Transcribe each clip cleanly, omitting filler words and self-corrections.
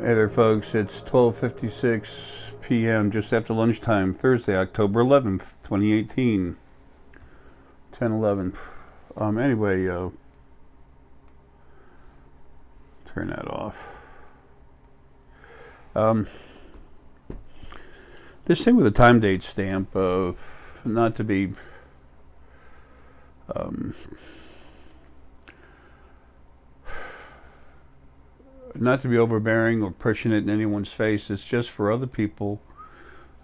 Hey there, folks. It's 12:56 p.m. just after lunchtime, Thursday, October 11th, 2018, 10:11. Anyway, turn that off. This thing with a time date stamp, not to be not to be overbearing or pushing it in anyone's face. It's just for other people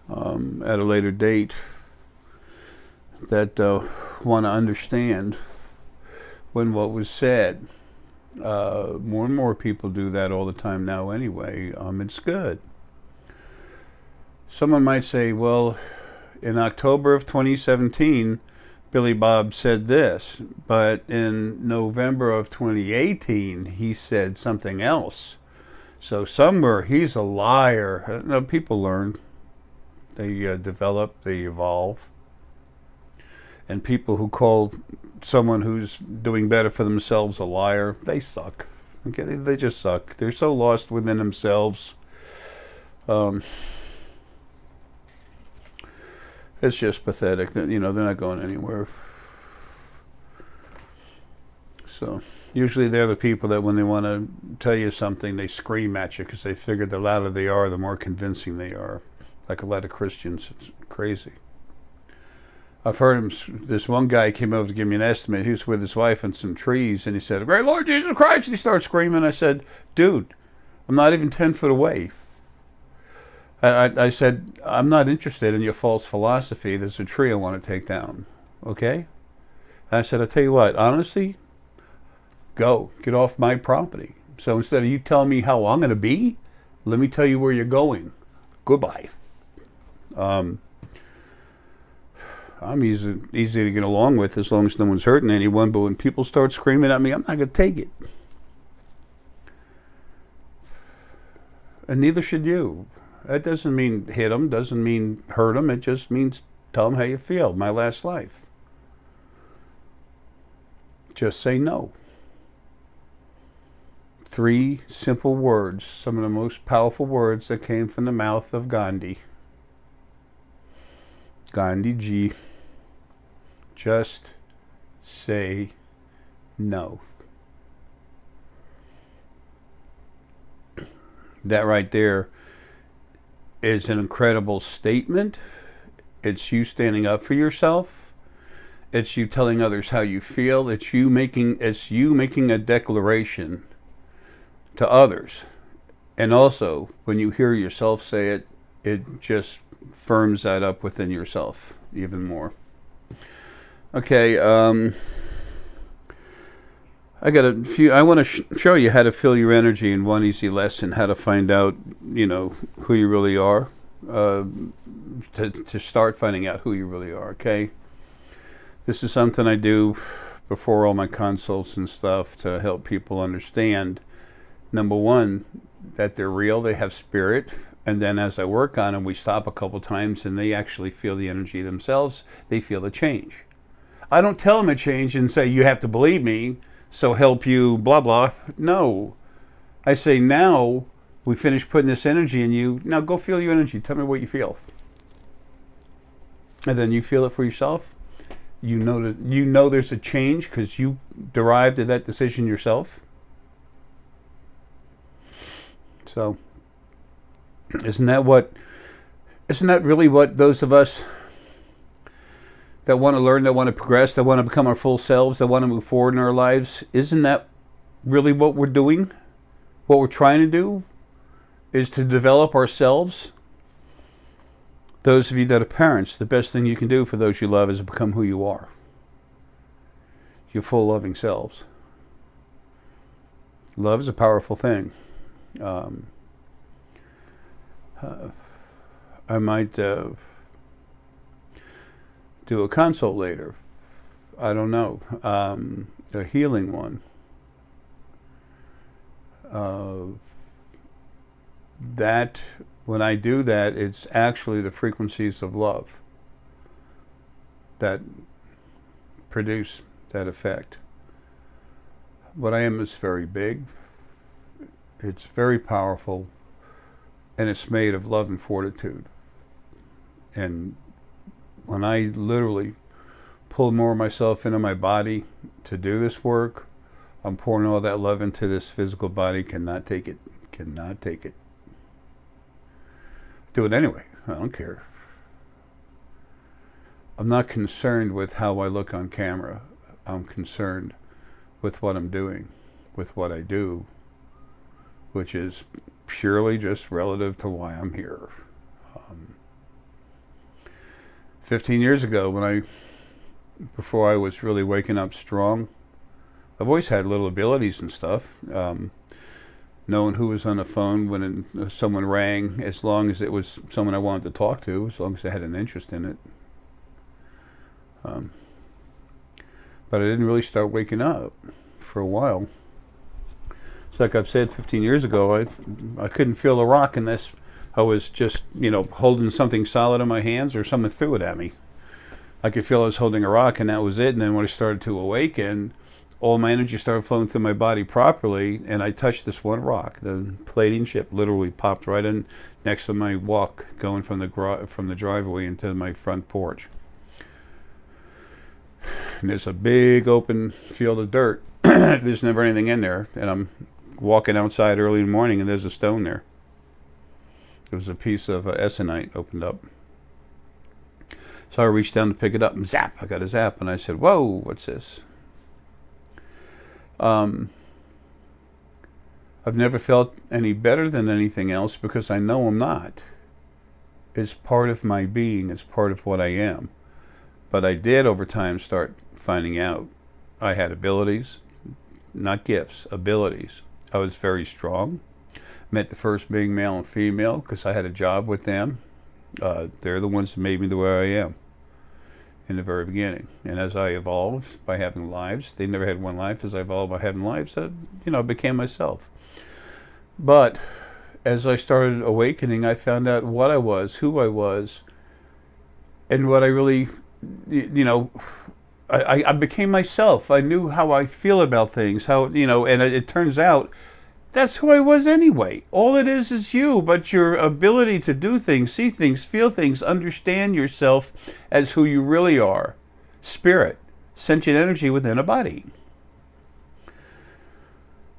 at a later date that want to understand when what was said. More and more people do that all the time now anyway. It's good. Someone might say, well, in October of 2017, Billy Bob said this, but in November of 2018, he said something else. So somewhere he's a liar. No, people learn. They develop, they evolve. And people who call someone who's doing better for themselves a liar, they suck. Okay, they just suck. They're so lost within themselves. It's just pathetic that, they're not going anywhere. So usually they're the people that when they want to tell you something, they scream at you because they figure the louder they are, the more convincing they are. Like a lot of Christians, it's crazy. I've heard this one guy came over to give me an estimate. He was with his wife in some trees, and he said, "Great Lord Jesus Christ!" And he started screaming. I said, "Dude, I'm not even 10 foot away." I said, "I'm not interested in your false philosophy. There's a tree I want to take down." Okay? And I said, "I'll tell you what, honestly, go. Get off my property. So instead of you telling me how I'm going to be, let me tell you where you're going. Goodbye." I'm easy to get along with as long as no one's hurting anyone, but when people start screaming at me, I'm not going to take it. And neither should you. That doesn't mean hit them, doesn't mean hurt them. It just means tell them how you feel. My last life. Just say no. 3 simple words, some of the most powerful words that came from the mouth of Gandhi. Gandhi G. Just say no. That right there is an incredible statement. It's you standing up for yourself. It's you telling others how you feel. It's you making a declaration to others. And also, when you hear yourself say it, it just firms that up within yourself even more. Okay, I got a few. I want to show you how to feel your energy in one easy lesson, how to find out, who you really are, to start finding out who you really are, okay? This is something I do before all my consults and stuff to help people understand, number one, that they're real, they have spirit, and then as I work on them, we stop a couple times and they actually feel the energy themselves, they feel the change. I don't tell them a change and say, you have to believe me, so help you, blah, blah. No. I say, now we finish putting this energy in you. Now go feel your energy. Tell me what you feel. And then you feel it for yourself. You know there's a change because you derived that decision yourself. So, isn't that really what those of us that want to learn, that want to progress, that want to become our full selves, that want to move forward in our lives, isn't that really what we're doing? What we're trying to do is to develop ourselves. Those of you that are parents, the best thing you can do for those you love is become who you are. Your full loving selves. Love is a powerful thing. I might do a consult later. I don't know. A healing one. That when I do that, it's actually the frequencies of love that produce that effect. What I am is very big. It's very powerful. and it's made of love and fortitude. And when I literally pull more of myself into my body to do this work, I'm pouring all that love into this physical body. Cannot take it. Cannot take it. Do it anyway. I don't care. I'm not concerned with how I look on camera. I'm concerned with what I'm doing, with what I do, which is purely just relative to why I'm here. 15 years ago, before I was really waking up strong, I've always had little abilities and stuff. Knowing who was on the phone when someone rang, as long as it was someone I wanted to talk to, as long as I had an interest in it. But I didn't really start waking up for a while. It's like I've said 15 years ago, I couldn't feel a rock unless I was just, holding something solid in my hands or someone threw it at me. I could feel I was holding a rock, and that was it. And then when I started to awaken, all my energy started flowing through my body properly, and I touched this one rock. The plating chip literally popped right in next to my walk going from the driveway into my front porch. And there's a big open field of dirt. There's never anything in there, and I'm walking outside early in the morning, and there's a stone there. It was a piece of Essonite opened up. So I reached down to pick it up, and zap! I got a zap, and I said, "Whoa, what's this?" I've never felt any better than anything else because I know I'm not. It's part of my being. It's part of what I am. But I did over time start finding out I had abilities, not gifts, abilities. I was very strong. Met the first being male and female because I had a job with them. They're the ones that made me the way I am in the very beginning. And as I evolved by having lives, they never had one life. As I evolved by having lives, I became myself. But as I started awakening, I found out what I was, who I was, and what I really, I became myself. I knew how I feel about things, and it turns out that's who I was anyway. All it is you, but your ability to do things, see things, feel things, understand yourself as who you really are. Spirit, sentient energy within a body.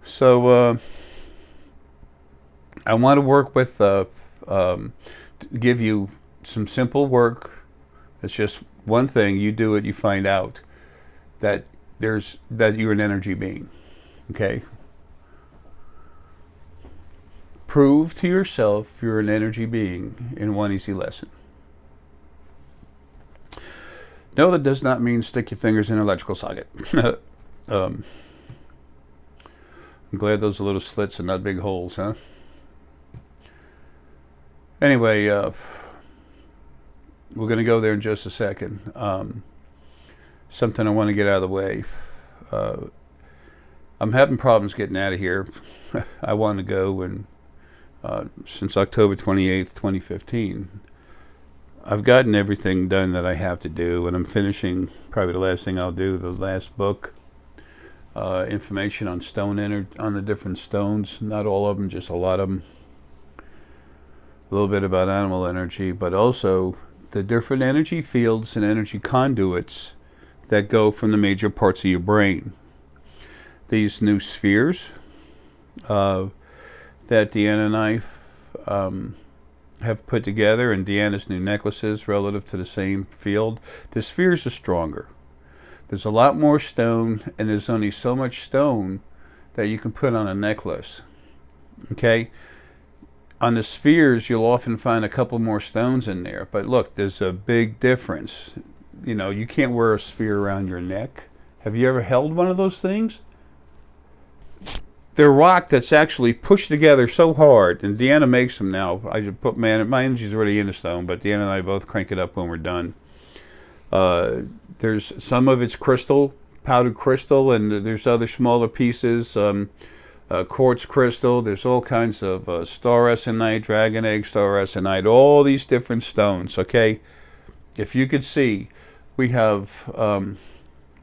So I want to work with, give you some simple work. It's just one thing. You do it, you find out that you're an energy being. Okay? Prove to yourself you're an energy being in one easy lesson. No, that does not mean stick your fingers in an electrical socket. I'm glad those are little slits and not big holes, huh? Anyway, we're going to go there in just a second. Something I want to get out of the way. I'm having problems getting out of here. I want to go, and since October 28th, 2015, I've gotten everything done that I have to do, and I'm finishing probably the last thing I'll do, the last book, information on on the different stones, not all of them, just a lot of them, a little bit about animal energy, but also the different energy fields and energy conduits that go from the major parts of your brain. These new spheres that Deanna and I have put together, and Deanna's new necklaces relative to the same field, the spheres are stronger. There's a lot more stone, and there's only so much stone that you can put on a necklace. Okay? On the spheres, you'll often find a couple more stones in there, but look, there's a big difference. You can't wear a sphere around your neck. Have you ever held one of those things? They're rock that's actually pushed together so hard, and Deanna makes them now. I just put my energy's already in the stone, but Deanna and I both crank it up when we're done. There's some of it's crystal, powdered crystal, and there's other smaller pieces, quartz crystal. There's all kinds of star essonite, dragon egg star essonite, all these different stones. Okay, if you could see, we have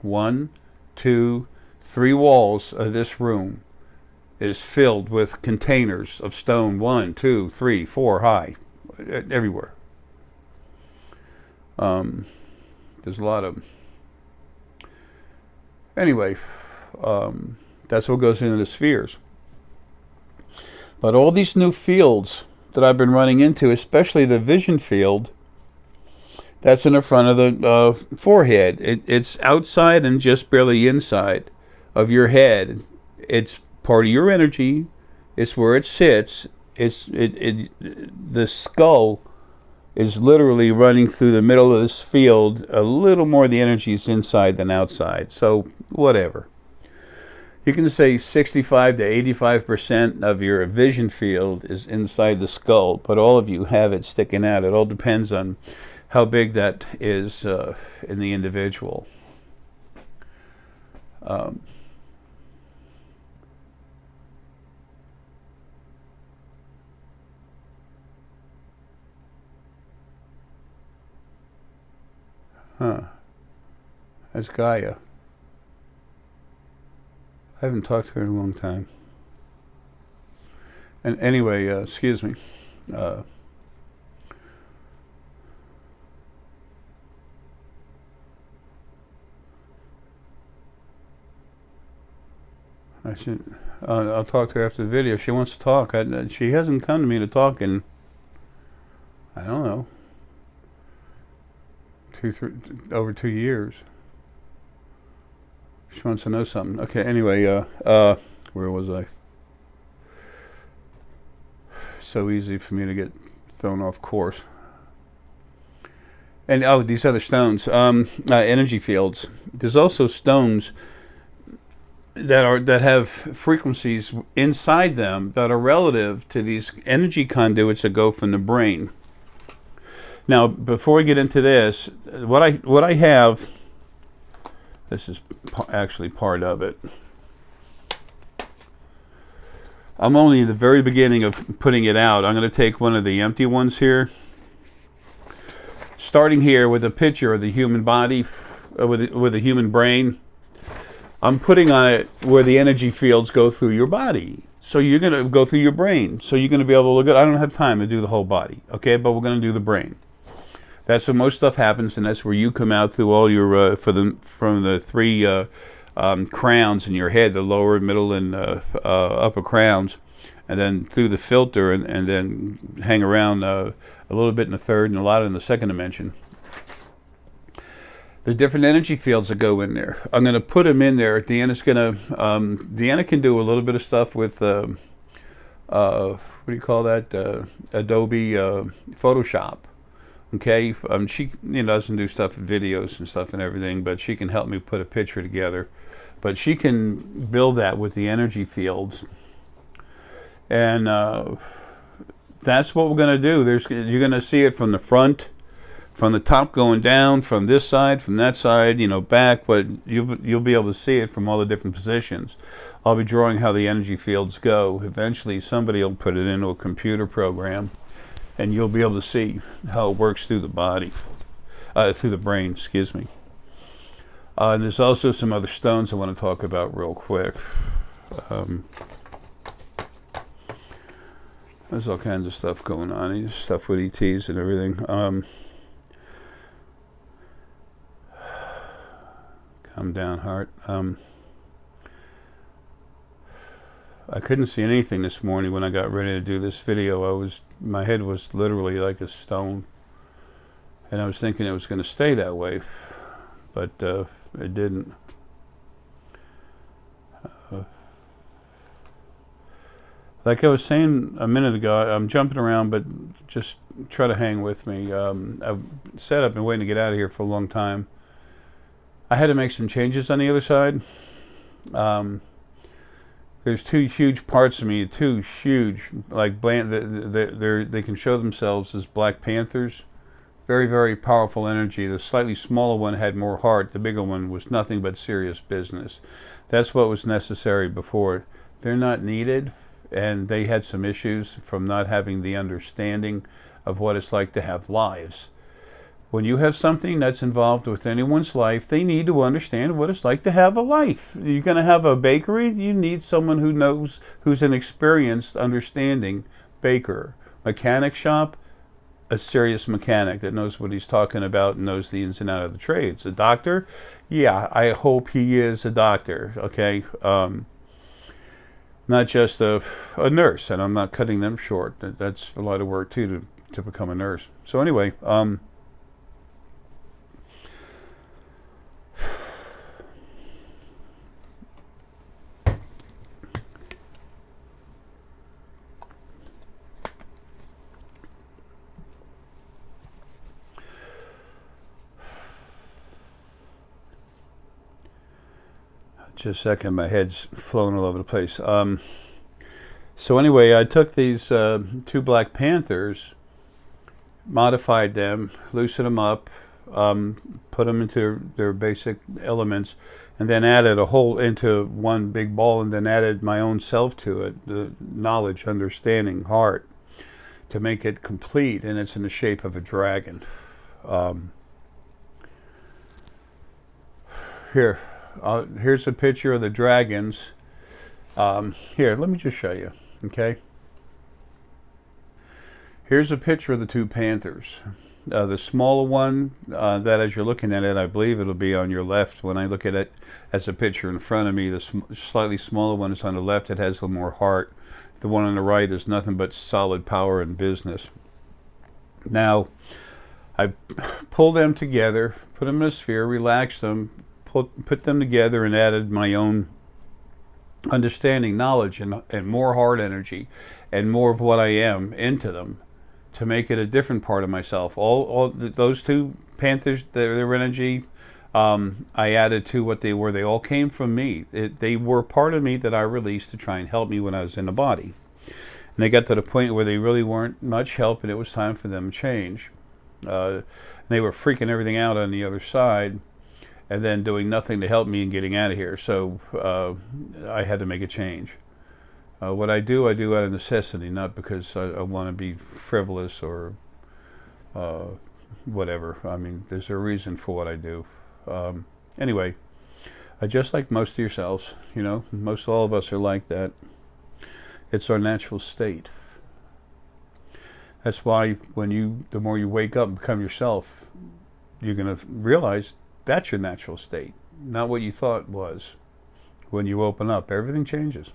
1, 2, 3 walls of this room is filled with containers of stone, 1, 2, 3, 4 high, everywhere. There's a lot of. Anyway, that's what goes into the spheres. But all these new fields that I've been running into, especially the vision field, that's in the front of the forehead. It's outside and just barely inside of your head. It's part of your energy. It's where it sits. The skull is literally running through the middle of this field. A little more of the energy is inside than outside. So whatever. You can say 65 to 85% of your vision field is inside the skull, but all of you have it sticking out. It all depends on how big that is in the individual. That's Gaia. I haven't talked to her in a long time. And anyway, excuse me. I'll talk to her after the video. She wants to talk. She hasn't come to me to talk in, I don't know, over 2 years. She wants to know something. Okay, anyway, where was I? So easy for me to get thrown off course. And these other stones, energy fields. There's also stones that have frequencies inside them that are relative to these energy conduits that go from the brain. Now, before we get into this, what I have, this is actually part of it. I'm only in the very beginning of putting it out. I'm going to take one of the empty ones here, starting here with a picture of the human body, with the human brain. I'm putting on it where the energy fields go through your body. So you're going to go through your brain. So you're going to be able to look at, I don't have time to do the whole body, okay? But we're going to do the brain. That's where most stuff happens, and that's where you come out through all your, from the three crowns in your head, the lower, middle, and upper crowns, and then through the filter, and then hang around a little bit in the third and a lot in the second dimension. The different energy fields that go in there. I'm going to put them in there. Deanna's going to, Deanna can do a little bit of stuff with, what do you call that? Adobe Photoshop. Okay, she doesn't do stuff with videos and stuff and everything, but she can help me put a picture together. But she can build that with the energy fields. And that's what we're going to do. You're going to see it from the front, from the top going down, from this side, from that side, back, but you'll be able to see it from all the different positions. I'll be drawing how the energy fields go. Eventually somebody will put it into a computer program, and you'll be able to see how it works through the body, through the brain, excuse me. And there's also some other stones I want to talk about real quick. There's all kinds of stuff going on, stuff with ETs and everything. Calm down, heart. I couldn't see anything this morning when I got ready to do this video. My head was literally like a stone, and I was thinking it was going to stay that way, but it didn't. Like I was saying a minute ago, I'm jumping around, but just try to hang with me. I've said I've been waiting to get out of here for a long time. I had to make some changes on the other side. There's two huge parts of me, two huge, like they can show themselves as Black Panthers. Very, very powerful energy. The slightly smaller one had more heart. The bigger one was nothing but serious business. That's what was necessary before. They're not needed, and they had some issues from not having the understanding of what it's like to have lives. When you have something that's involved with anyone's life, they need to understand what it's like to have a life. You're going to have a bakery, you need someone who knows, who's an experienced, understanding baker. Mechanic shop, a serious mechanic that knows what he's talking about and knows the ins and outs of the trades. A doctor, yeah, I hope he is a doctor, okay? Not just a nurse, and I'm not cutting them short. That's a lot of work too to become a nurse. So anyway, just a second, my head's flowing all over the place. So anyway, I took these 2 Black Panthers, modified them, loosened them up, put them into their basic elements, and then added a whole into one big ball, and then added my own self to it, the knowledge, understanding, heart, to make it complete, and it's in the shape of a dragon. Here's a picture of the dragons. Here, let me just show you, okay? Here's a picture of the 2 panthers. The smaller one, that as you're looking at it, I believe it'll be on your left. When I look at it as a picture in front of me, the slightly smaller one is on the left. It has a little more heart. The one on the right is nothing but solid power and business. Now, I pulled them together, put them in a sphere, relaxed them, put them together, and added my own understanding, knowledge, and more heart energy, and more of what I am into them, to make it a different part of myself. Those 2 panthers, their energy, I added to what they were. They all came from me. They were part of me that I released to try and help me when I was in the body. And they got to the point where they really weren't much help, and it was time for them to change. They were freaking everything out on the other side, and then doing nothing to help me in getting out of here. So I had to make a change. What I do out of necessity, not because I want to be frivolous or whatever. I mean, there's a reason for what I do. Anyway, just like most of yourselves, you know, most all of us are like that. It's our natural state. That's why the more you wake up and become yourself, you're going to realize that's your natural state, not what you thought was. When you open up, everything changes.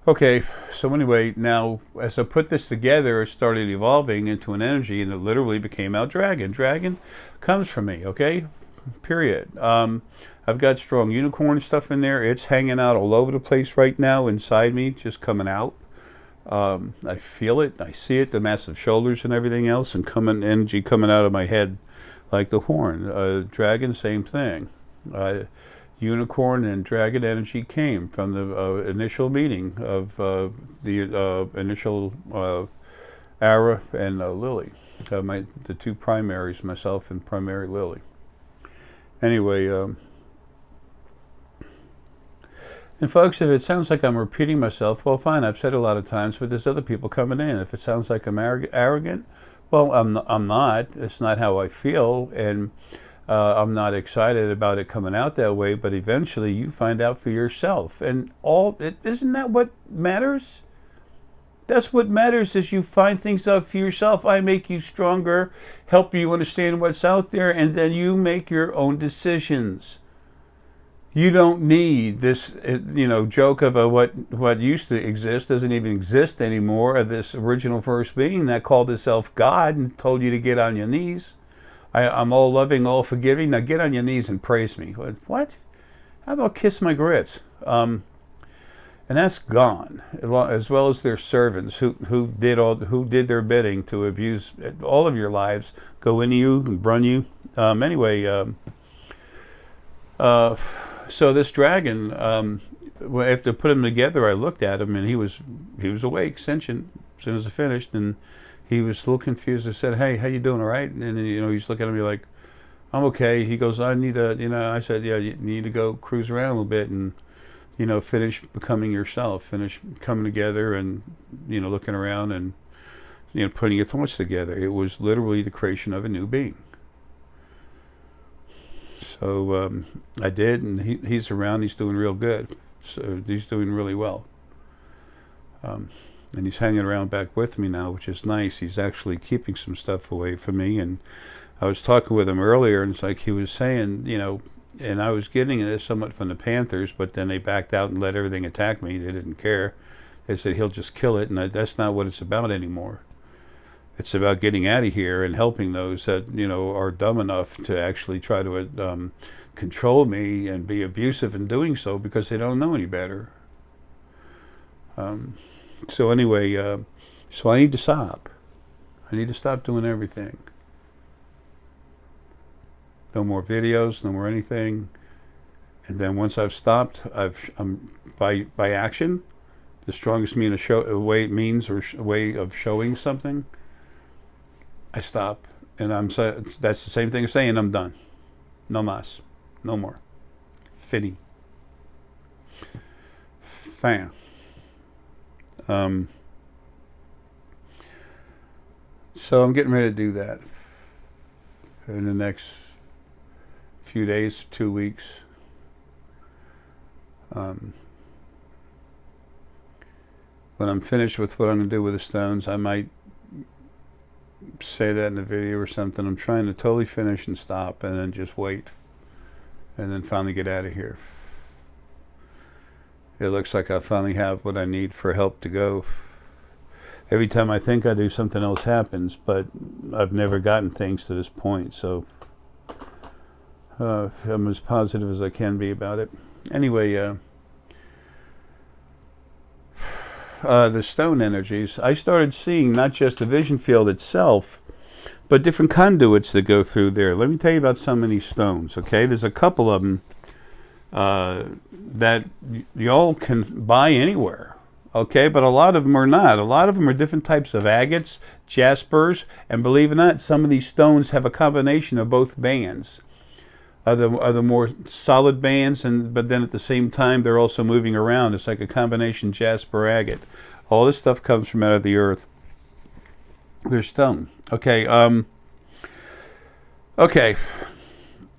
Okay, so anyway, now as I put this together, it started evolving into an energy, and it literally became our dragon. Dragon comes from me, okay? Period. I've got strong unicorn stuff in there. It's hanging out all over the place right now inside me, just coming out. I feel it, I see it, the massive shoulders and everything else, and energy coming out of my head like the horn. Dragon, same thing. Unicorn and dragon energy came from the initial meeting of the initial Arae and Lily. The 2 primaries, myself and primary Lily. Anyway, and folks, if it sounds like I'm repeating myself, well, fine, I've said it a lot of times, but there's other people coming in. If it sounds like I'm arrogant, well, I'm not. It's not how I feel, and I'm not excited about it coming out that way, but eventually you find out for yourself. And isn't that what matters? That's what matters, is you find things out for yourself. I make you stronger, help you understand what's out there, and then you make your own decisions. You don't need this, joke of what used to exist, doesn't even exist anymore, of this original first being that called itself God and told you to get on your knees. I'm all loving, all forgiving. Now get on your knees and praise me. What? How about kiss my grits? And that's gone, as well as their servants who did their bidding to abuse all of your lives, go into you and run you. So this dragon, after putting him together, I looked at him, and he was awake, sentient, as soon as I finished, and he was a little confused. I said, "Hey, how you doing? All right?" And he's looking at me like, "I'm okay." He goes, "I need I said, "Yeah, you need to go cruise around a little bit and finish becoming yourself, finish coming together, and looking around and putting your thoughts together." It was literally the creation of a new being. So I did, and he's around. He's doing real good. So he's doing really well. And he's hanging around back with me now, which is nice. He's actually keeping some stuff away from me. And I was talking with him earlier, and it's like he was saying, you know, and I was getting this somewhat from the Panthers, but then they backed out and let everything attack me. They didn't care. They said he'll just kill it, and that's not what it's about anymore. It's about getting out of here and helping those that, you know, are dumb enough to actually try to control me and be abusive in doing so because they don't know any better. So anyway, so I need to stop. I need to stop doing everything. No more videos, no more anything. And then once I've stopped, I'm by action, the strongest means or way of showing something. I stop, and that's the same thing as saying I'm done. No mas, no more. Fini. Fan. So I'm getting ready to do that in the next few days, 2 weeks. When I'm finished with what I'm going to do with the stones, I might say that in a video or something. I'm trying to totally finish and stop and then just wait and then finally get out of here. It looks like I finally have what I need for help to go. Every time I think I do, something else happens, but I've never gotten things to this point, so I'm as positive as I can be about it. Anyway, the stone energies, I started seeing not just the vision field itself, but different conduits that go through there. Let me tell you about some of these stones, okay? There's a couple of them that y'all can buy anywhere, okay? But a lot of them are not. A lot of them are different types of agates, jaspers, and believe it or not, some of these stones have a combination of both bands. Are the more solid bands, but then at the same time they're also moving around. It's like a combination jasper agate. All this stuff comes from out of the earth. They're stone. Okay. Okay.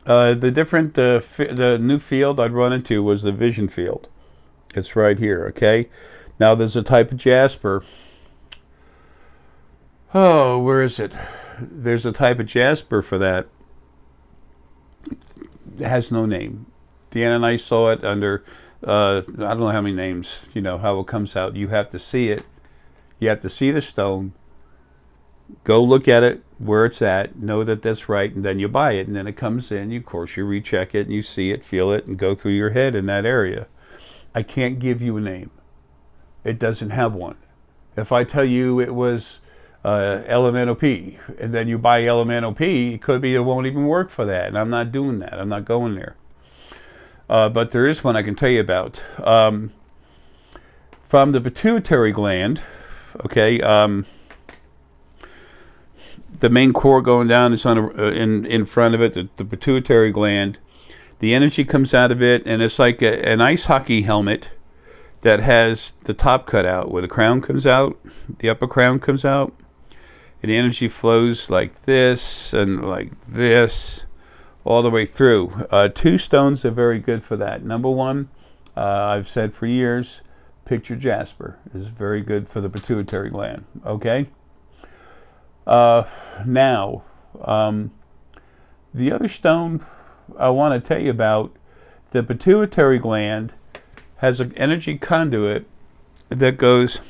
The new field I'd run into was the vision field. It's right here. Okay. Now there's a type of jasper. Oh, where is it? There's a type of jasper for that. It has no name. Deanna and I saw it under, I don't know how many names, you know, how it comes out. You have to see it. You have to see the stone. Go look at it, where it's at, know that that's right, and then you buy it. And then it comes in, of course, you recheck it, and you see it, feel it, and go through your head in that area. I can't give you a name. It doesn't have one. If I tell you it was elemental P, and then you buy elemental P, it could be it won't even work for that, and I'm not doing that. I'm not going there. But there is one I can tell you about. From the pituitary gland, okay, the main core going down is on in front of it, the pituitary gland. The energy comes out of it, and it's like an ice hockey helmet that has the top cut out, where the crown comes out, the upper crown comes out. And the energy flows like this and like this all the way through. Two stones are very good for that. Number one, I've said for years, picture jasper is very good for the pituitary gland. Okay? Now, the other stone I want to tell you about, the pituitary gland has an energy conduit that goes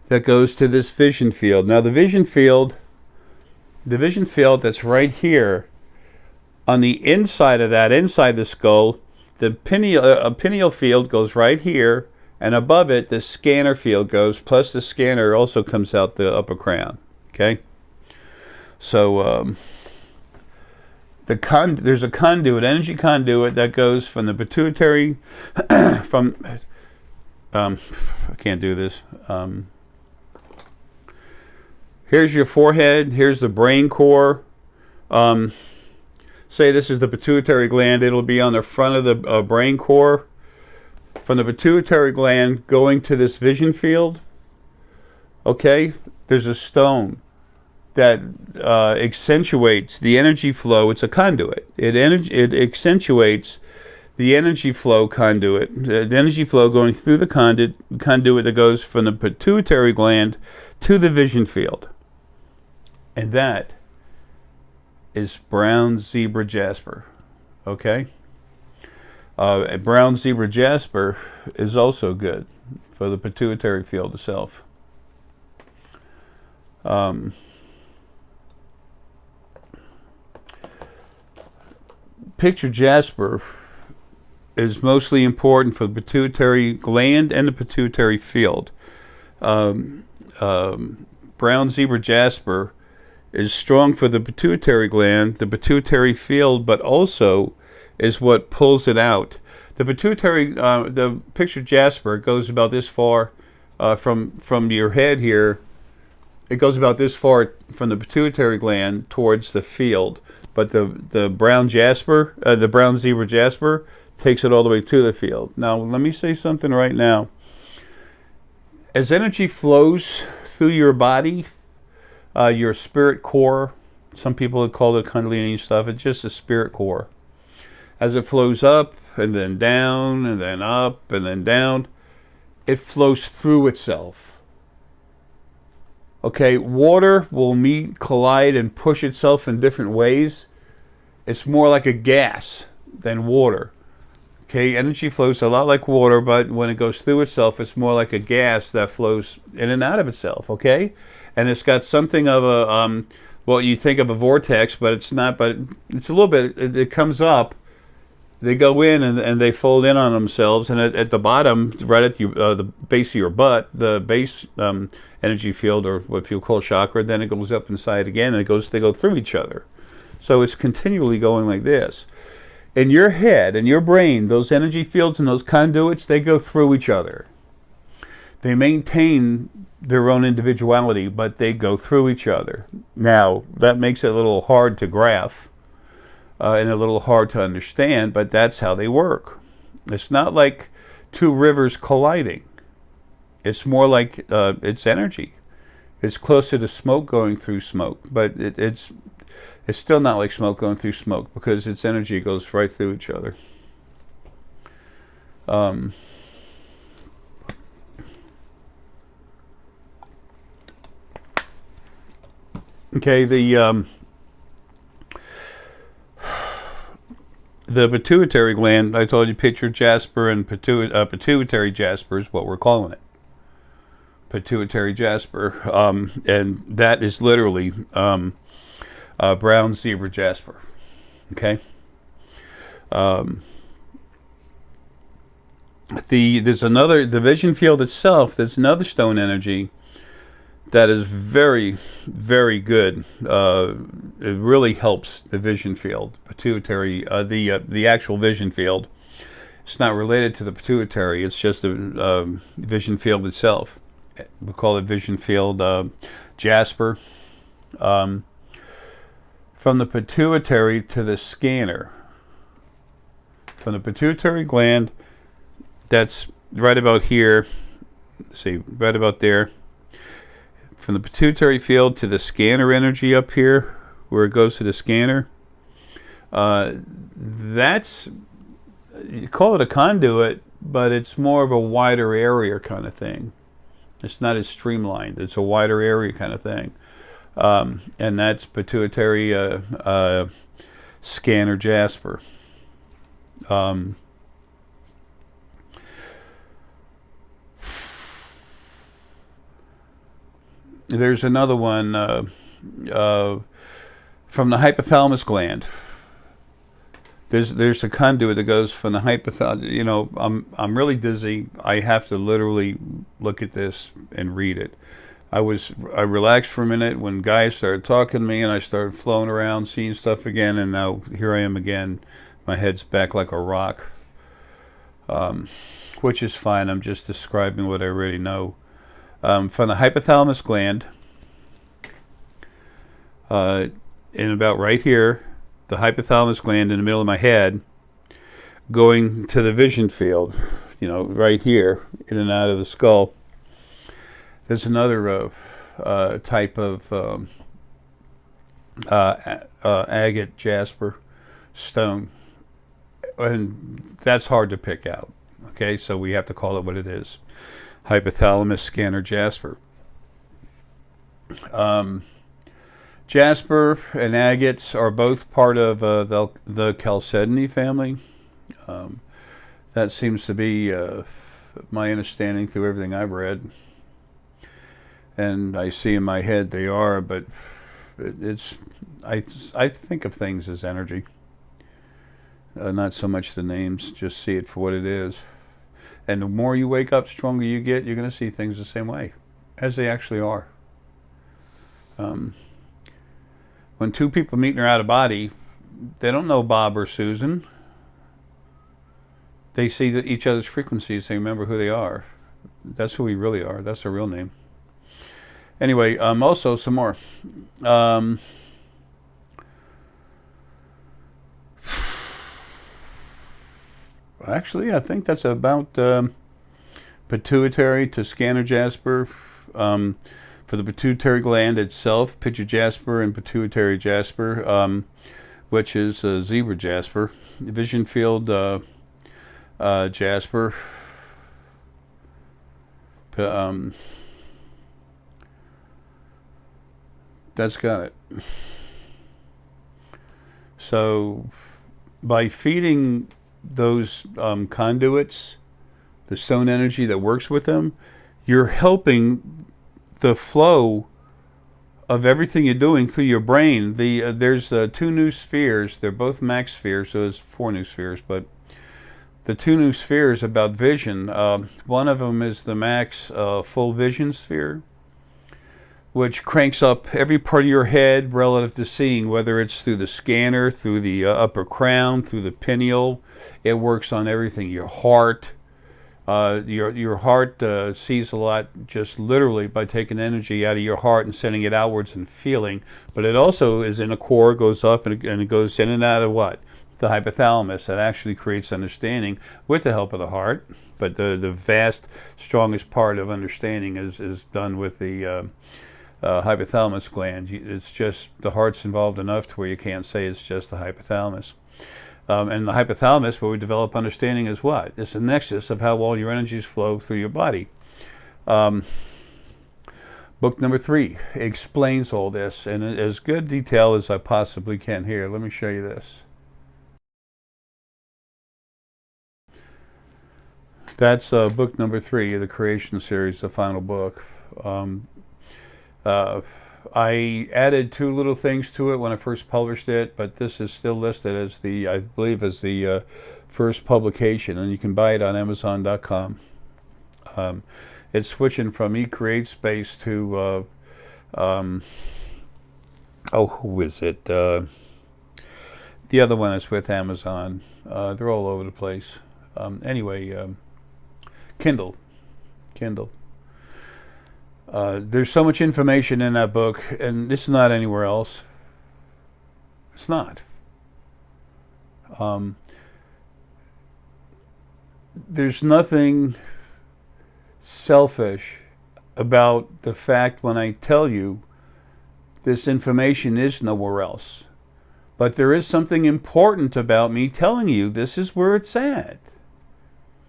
to this vision field. Now the vision field that's right here, on the inside of that, inside the skull, the pineal field goes right here, and above it the scanner field goes, plus the scanner also comes out the upper crown. Okay? So there's a conduit, energy conduit, that goes from the pituitary, I can't do this. Here's your forehead. Here's the brain core. Say this is the pituitary gland. It'll be on the front of the brain core. From the pituitary gland going to this vision field, okay, there's a stone that accentuates the energy flow. It's a conduit. It accentuates the energy flow conduit, the energy flow going through the conduit that goes from the pituitary gland to the vision field. And that is brown zebra jasper. Okay? Brown zebra jasper is also good for the pituitary field itself. Picture jasper is mostly important for the pituitary gland and the pituitary field. Brown zebra jasper is strong for the pituitary gland, the pituitary field, but also is what pulls it out. The pituitary, the picture jasper goes about this far from your head here. It goes about this far from the pituitary gland towards the field. But the brown jasper, the brown zebra jasper, takes it all the way to the field. Now, let me say something right now. As energy flows through your body, your spirit core, some people have called it kundalini stuff, it's just a spirit core. As it flows up and then down and then up and then down, it flows through itself. Okay, water will meet, collide, and push itself in different ways. It's more like a gas than water. Okay, energy flows a lot like water, but when it goes through itself, it's more like a gas that flows in and out of itself, okay? And it's got something of a, well, you think of a vortex, but it's not, but it's a little bit, it comes up, they go in and they fold in on themselves, and at the bottom, right at the base of your butt, the base energy field, or what people call chakra, then it goes up inside again, and they go through each other. So it's continually going like this. In your head, in your brain, those energy fields and those conduits, they go through each other. They maintain their own individuality, but they go through each other. Now, that makes it a little hard to graph and a little hard to understand, but that's how they work. It's not like two rivers colliding. It's more like it's energy. It's closer to smoke going through smoke, but it's still not like smoke going through smoke, because its energy goes right through each other. Okay, the pituitary gland, I told you, picture jasper, and pituitary jasper is what we're calling it. Pituitary jasper, and that is literally brown zebra jasper. Okay. There's another, the vision field itself, there's another stone energy that is very, very good. It really helps the vision field, pituitary, the actual vision field. It's not related to the pituitary, it's just the vision field itself. We call it vision field jasper. From the pituitary to the scanner. From the pituitary gland, that's right about here. Let's see, right about there. From the pituitary field to the scanner energy up here, where it goes to the scanner. That's, you call it a conduit, but it's more of a wider area kind of thing. It's not as streamlined. It's a wider area kind of thing. And that's pituitary scanner jasper. There's another one from the hypothalamus gland. There's a conduit that goes from the hypothalamus. You know, I'm really dizzy. I have to literally look at this and read it. I relaxed for a minute when guys started talking to me, and I started flowing around, seeing stuff again, and now here I am again. My head's back like a rock, which is fine. I'm just describing what I already know. From the hypothalamus gland, in about right here, the hypothalamus gland in the middle of my head, going to the vision field, you know, right here, in and out of the skull. There's another type of agate, jasper, stone, and that's hard to pick out. Okay, so we have to call it what it is: hypothalamus, scanner, jasper. Jasper and agates are both part of the chalcedony family. That seems to be my understanding through everything I've read, and I see in my head they are, but it's I think of things as energy, not so much the names. Just see it for what it is. And the more you wake up, stronger you get, you're going to see things the same way as they actually are. When two people meet and are out of body, they don't know Bob or Susan. They see each other's frequencies. They remember who they are. That's who we really are. That's their real name. Anyway, also some more. Actually, I think that's about pituitary to scanner jasper. For the pituitary gland itself, pitcher jasper and pituitary jasper, which is zebra jasper. Vision field jasper. That's got it. So by feeding those conduits the stone energy that works with them, you're helping the flow of everything you're doing through your brain. There's two new spheres. They're both max spheres, so there's 4 new spheres, but the 2 new spheres about vision, one of them is the max full vision sphere, which cranks up every part of your head relative to seeing, whether it's through the scanner, through the upper crown, through the pineal. It works on everything. Your heart. Your heart sees a lot just literally by taking energy out of your heart and sending it outwards and feeling. But it also is in a core, goes up, and it goes in and out of what? The hypothalamus. That actually creates understanding with the help of the heart. But the vast, strongest part of understanding is done with the hypothalamus gland. It's just the heart's involved enough to where you can't say it's just the hypothalamus. And the hypothalamus, where we develop understanding, is what? It's a nexus of how all your energies flow through your body. Book number 3 explains all this in as good detail as I possibly can. Here, let me show you this. That's book number 3 of the Creation series, the final book. I added 2 little things to it when I first published it, but this is still listed as I believe, as the first publication, and you can buy it on Amazon.com. It's switching from eCreateSpace to who is it? The other one is with Amazon. They're all over the place. Anyway, Kindle. There's so much information in that book, and it's not anywhere else. It's not. There's nothing selfish about the fact when I tell you this information is nowhere else. But there is something important about me telling you this is where it's at.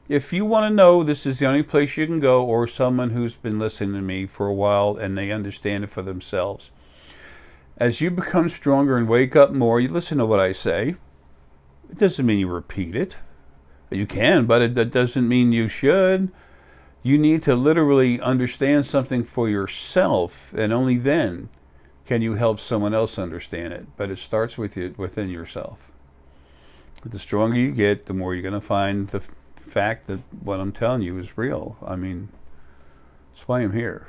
If you want to know, this is the only place you can go, or someone who's been listening to me for a while and they understand it for themselves. As you become stronger and wake up more, you listen to what I say. It doesn't mean you repeat it. You can, but that doesn't mean you should. You need to literally understand something for yourself, and only then can you help someone else understand it. But it starts with you, within yourself. The stronger you get, the more you're going to find the fact that what I'm telling you is real. I mean, that's why I'm here.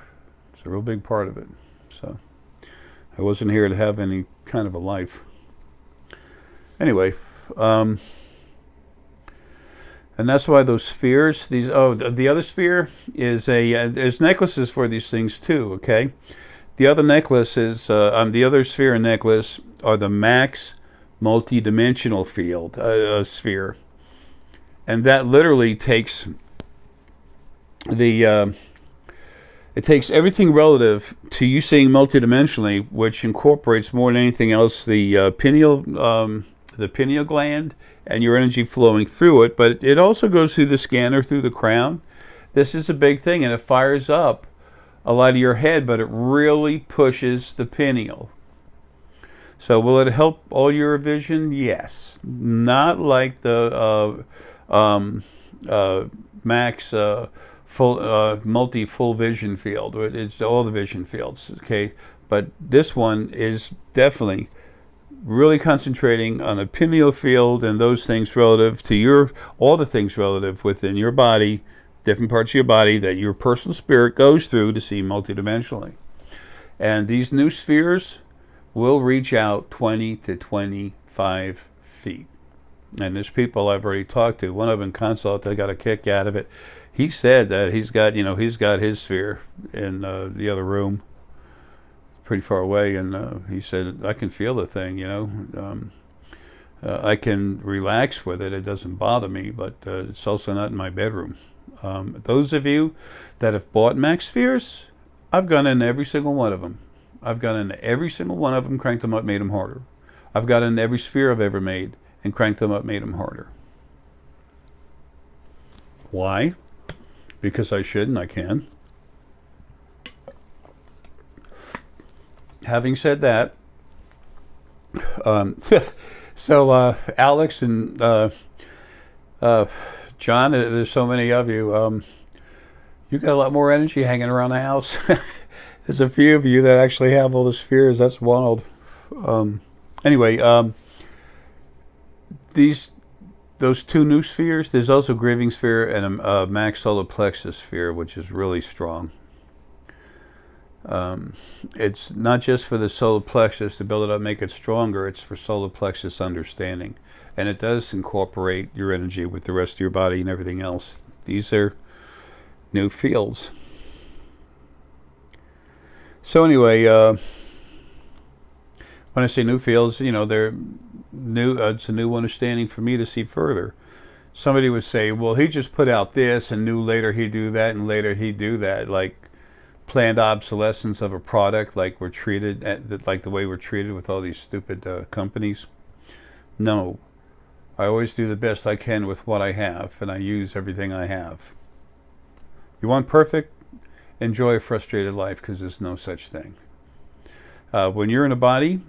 It's a real big part of it. So I wasn't here to have any kind of a life. Anyway, and that's why those spheres, the other sphere is there's necklaces for these things too, okay? The other necklace is, the other sphere and necklace are the max multi-dimensional field, sphere. And that literally takes it It takes everything relative to you seeing multidimensionally, which incorporates more than anything else the pineal gland and your energy flowing through it. But it also goes through the scanner, through the crown. This is a big thing, and it fires up a lot of your head, but it really pushes the pineal. So will it help all your vision? Yes. Not like the Max full vision field. It's all the vision fields, okay? But this one is definitely really concentrating on the pineal field and those things relative to all the things relative within your body, different parts of your body that your personal spirit goes through to see multidimensionally. And these new spheres will reach out 20 to 25 feet. And there's people I've already talked to. One of them, consult, I got a kick out of it. He said that he's got his sphere in the other room, pretty far away, and he said, I can feel the thing, I can relax with it. It doesn't bother me, but it's also not in my bedroom. Those of you that have bought Max spheres, I've gone into every single one of them. I've gone into every single one of them, cranked them up, made them harder. I've got into every sphere I've ever made and cranked them up, made them harder. Why? Because I should and I can. Having said that, so Alex and John, there's so many of you. You got a lot more energy hanging around the house. There's a few of you that actually have all the spheres. That's wild. Anyway, those two new spheres. There's also grieving sphere and a max solar plexus sphere, which is really strong. It's not just for the solar plexus to build it up, make it stronger. It's for solar plexus understanding, and it does incorporate your energy with the rest of your body and everything else. These are new fields. So anyway, when I say new fields, they're new. It's a new understanding for me to see further. Somebody would say, well, he just put out this and knew later he'd do that and later he'd do that. Like planned obsolescence of a product, like we're treated, like the way we're treated with all these stupid companies. No. I always do the best I can with what I have, and I use everything I have. You want perfect? Enjoy a frustrated life, because there's no such thing. When you're in a body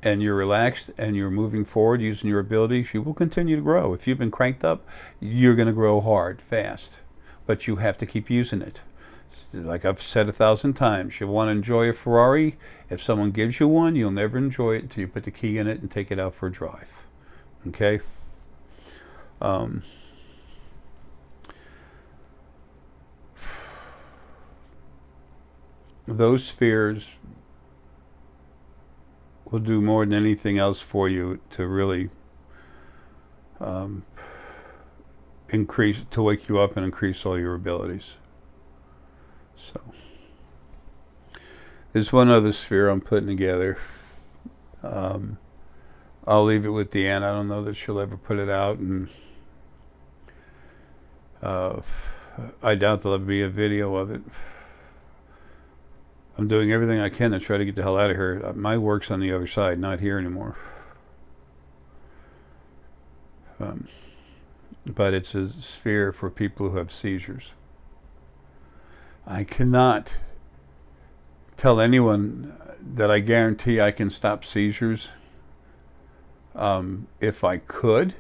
and you're relaxed and you're moving forward using your abilities, you will continue to grow. If you've been cranked up, you're going to grow hard, fast. But you have to keep using it. Like I've said 1,000 times, you want to enjoy a Ferrari, if someone gives you one, you'll never enjoy it until you put the key in it and take it out for a drive. Okay? Those spheres will do more than anything else for you to really to wake you up and increase all your abilities. So there's one other sphere I'm putting together. I'll leave it with Deanne. I don't know that she'll ever put it out, and I doubt there'll ever be a video of it. I'm doing everything I can to try to get the hell out of here. My work's on the other side, not here anymore. But it's a sphere for people who have seizures. I cannot tell anyone that I guarantee I can stop seizures. If I could,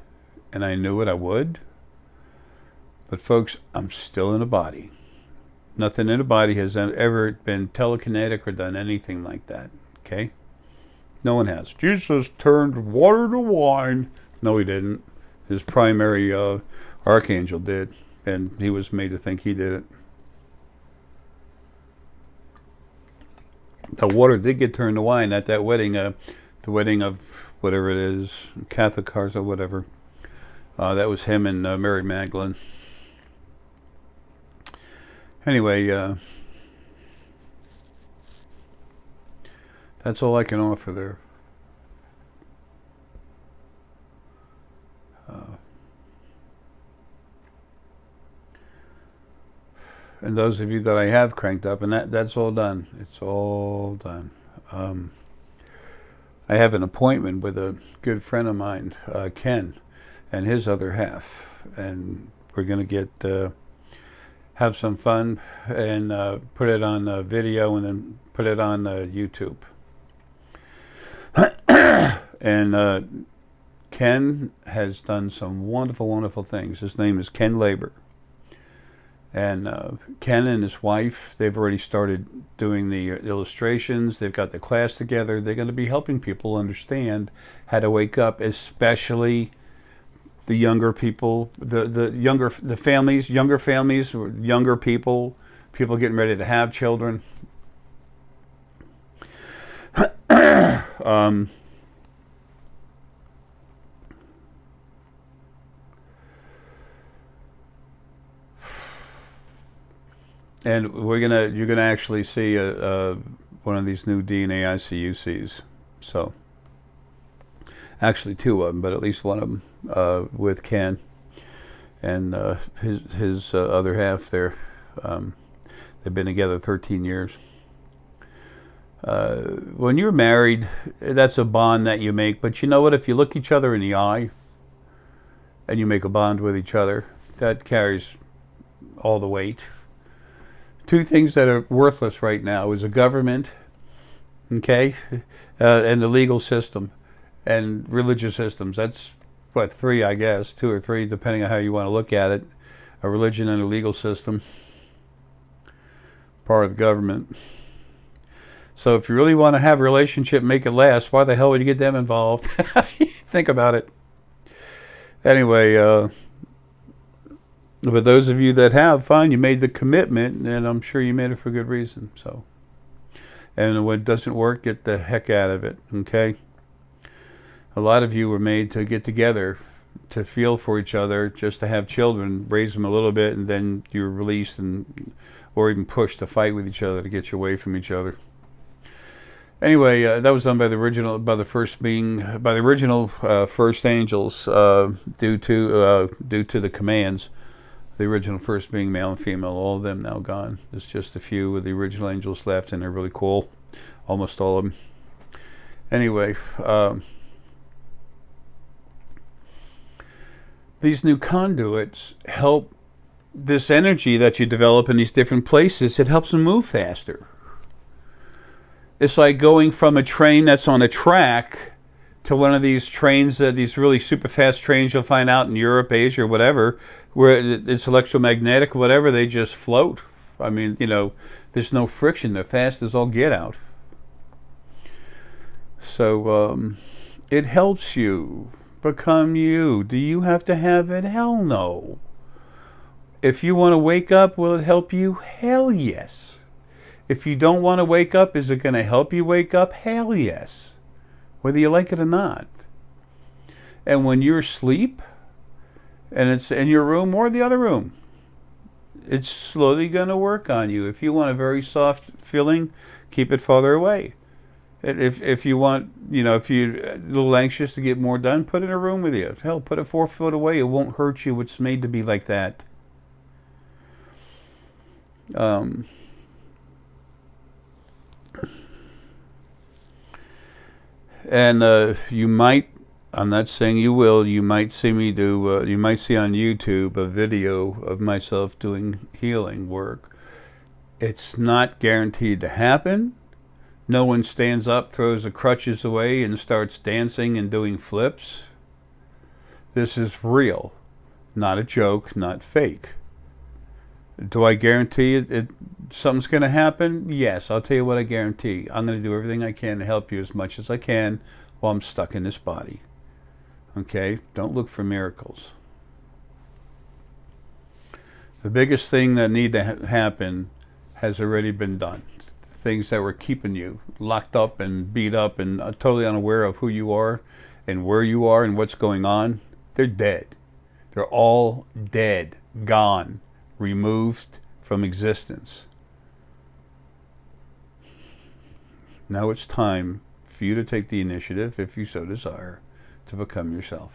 and I knew it, I would. But folks, I'm still in a body. Nothing in a body has ever been telekinetic or done anything like that. Okay? No one has. Jesus turned water to wine. No, he didn't. His primary archangel did, and he was made to think he did it. The water did get turned to wine at that wedding, the wedding of whatever it is, Catholic cars or whatever. That was him and Mary Magdalene. Anyway, that's all I can offer there. And those of you that I have cranked up, and that's all done. It's all done. I have an appointment with a good friend of mine, Ken, and his other half, and we're going to get have some fun and put it on video and then put it on YouTube. And Ken has done some wonderful, wonderful things. His name is Ken Labor. And Ken and his wife, they've already started doing the illustrations. They've got the class together. They're going to be helping people understand how to wake up, especially the younger people, the families, younger people getting ready to have children. And you're gonna actually see one of these new DNA ICUCs. So, actually two of them, but at least one of them with Ken and his other half there. They've been together 13 years. When you're married, that's a bond that you make. But you know what? If you look each other in the eye and you make a bond with each other, that carries all the weight. Two things that are worthless right now is the government, okay, and the legal system and religious systems. That's what, three, I guess, two or three, depending on how you want to look at it. A religion and a legal system, part of the government. So if you really want to have a relationship, make it last, why the hell would you get them involved? Think about it. Anyway, but those of you that have, fine, you made the commitment, and I'm sure you made it for good reason. So, and when it doesn't work, get the heck out of it, okay? A lot of you were made to get together, to feel for each other, just to have children, raise them a little bit, and then you're released or even pushed to fight with each other to get you away from each other. Anyway, that was done by the original first angels, due to the commands. The original first being male and female, all of them now gone. There's just a few of the original angels left, and they're really cool. Almost all of them. Anyway, these new conduits help this energy that you develop in these different places. It helps them move faster. It's like going from a train that's on a track to one of these trains, these really super fast trains you'll find out in Europe, Asia, or whatever, where it's electromagnetic, whatever, they just float. I mean, there's no friction. They're fast as all get out. So it helps you become you. Do you have to have it? Hell no. If you want to wake up, will it help you? Hell yes. If you don't want to wake up, is it going to help you wake up? Hell yes. Whether you like it or not. And when you're asleep, and it's in your room or the other room, it's slowly going to work on you. If you want a very soft feeling, keep it farther away. If you want, if you're a little anxious to get more done, put it in a room with you. Hell, put it 4 foot away. It won't hurt you. It's made to be like that. And you might, I'm not saying you will, you might see me do, you might see on YouTube a video of myself doing healing work. It's not guaranteed to happen. No one stands up, throws the crutches away, and starts dancing and doing flips. This is real, not a joke, not fake. Do I guarantee something's going to happen? Yes, I'll tell you what I guarantee. I'm going to do everything I can to help you as much as I can while I'm stuck in this body. Okay? Don't look for miracles. The biggest thing that need to happen has already been done. Things that were keeping you locked up and beat up and totally unaware of who you are and where you are and what's going on, they're dead. They're all dead, gone, removed from existence. Now it's time for you to take the initiative, if you so desire, to become yourself.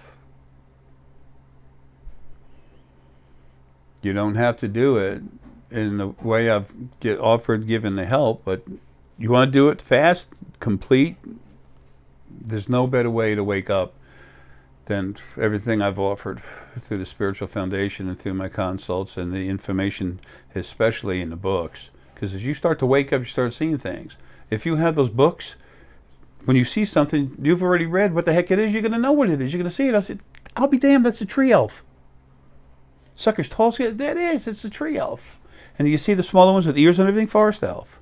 You don't have to do it in the way I've given the help, but you want to do it fast, complete. There's no better way to wake up than everything I've offered through the Spiritual Foundation and through my consults and the information, especially in the books. Because as you start to wake up, you start seeing things. If you have those books, when you see something you've already read what the heck it is, you're going to know what it is. You're going to see it. I said, I'll be damned, that's a tree elf. Sucker's tall, that is, it's a tree elf. And you see the smaller ones with ears and everything, forest elf.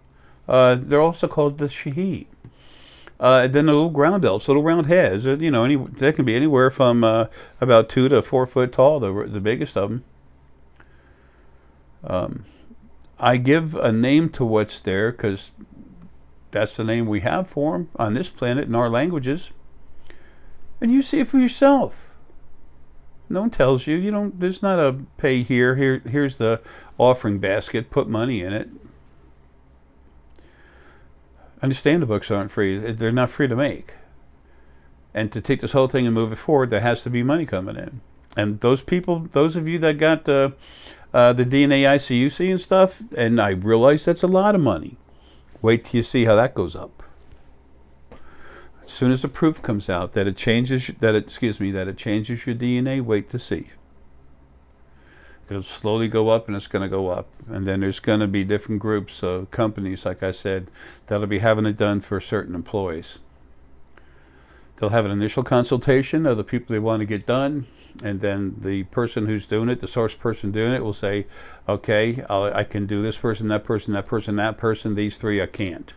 They're also called the Shahid. Then the little ground elves, little round heads. They can be anywhere from about 2 to 4 foot tall, the biggest of them. I give a name to what's there because that's the name we have for them on this planet in our languages. And you see it for yourself. No one tells you. You don't. There's not a pay here. Here's the offering basket. Put money in it. Understand the books aren't free. They're not free to make. And to take this whole thing and move it forward, there has to be money coming in. And those people, those of you that got the DNA ICUC and stuff, and I realize that's a lot of money. Wait till you see how that goes up. As soon as the proof comes out that it changes your DNA, wait to see. It'll slowly go up, and it's going to go up. And then there's going to be different groups of companies, like I said, that'll be having it done for certain employees. They'll have an initial consultation of the people they want to get done, and then the person who's doing it, the source person doing it, will say, okay, I can do this person, that person, that person, that person. These three I can't,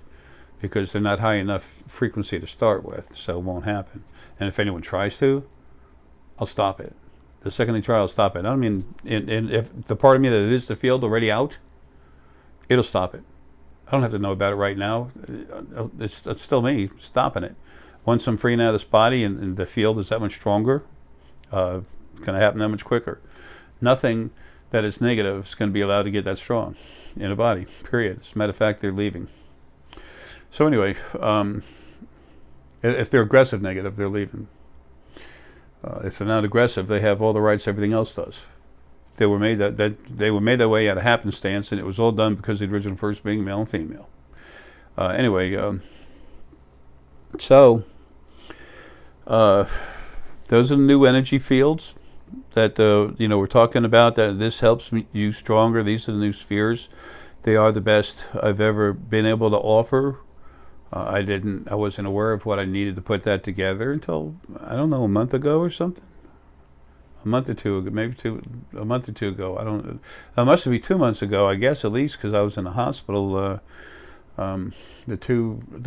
because they're not high enough frequency to start with, so it won't happen. And if anyone tries to, I'll stop it. The second they try, I'll stop it. I don't mean, if the part of me that is the field already out, it'll stop it. I don't have to know about it right now. It's still me stopping it. Once I'm freeing out of this body and the field is that much stronger, it's going to happen that much quicker. Nothing that is negative is going to be allowed to get that strong in a body, period. As a matter of fact, they're leaving. So anyway, if they're aggressive negative, they're leaving. If they're not aggressive, they have all the rights everything else does. They were made that way out of happenstance, and it was all done because the original first being male and female. Anyway, so those are the new energy fields that we're talking about. That this helps you stronger. These are the new spheres. They are the best I've ever been able to offer. I wasn't aware of what I needed to put that together until, I don't know, a month ago or something. A month or two ago, a month or two ago. It must be 2 months ago, I guess, at least, because I was in the hospital, the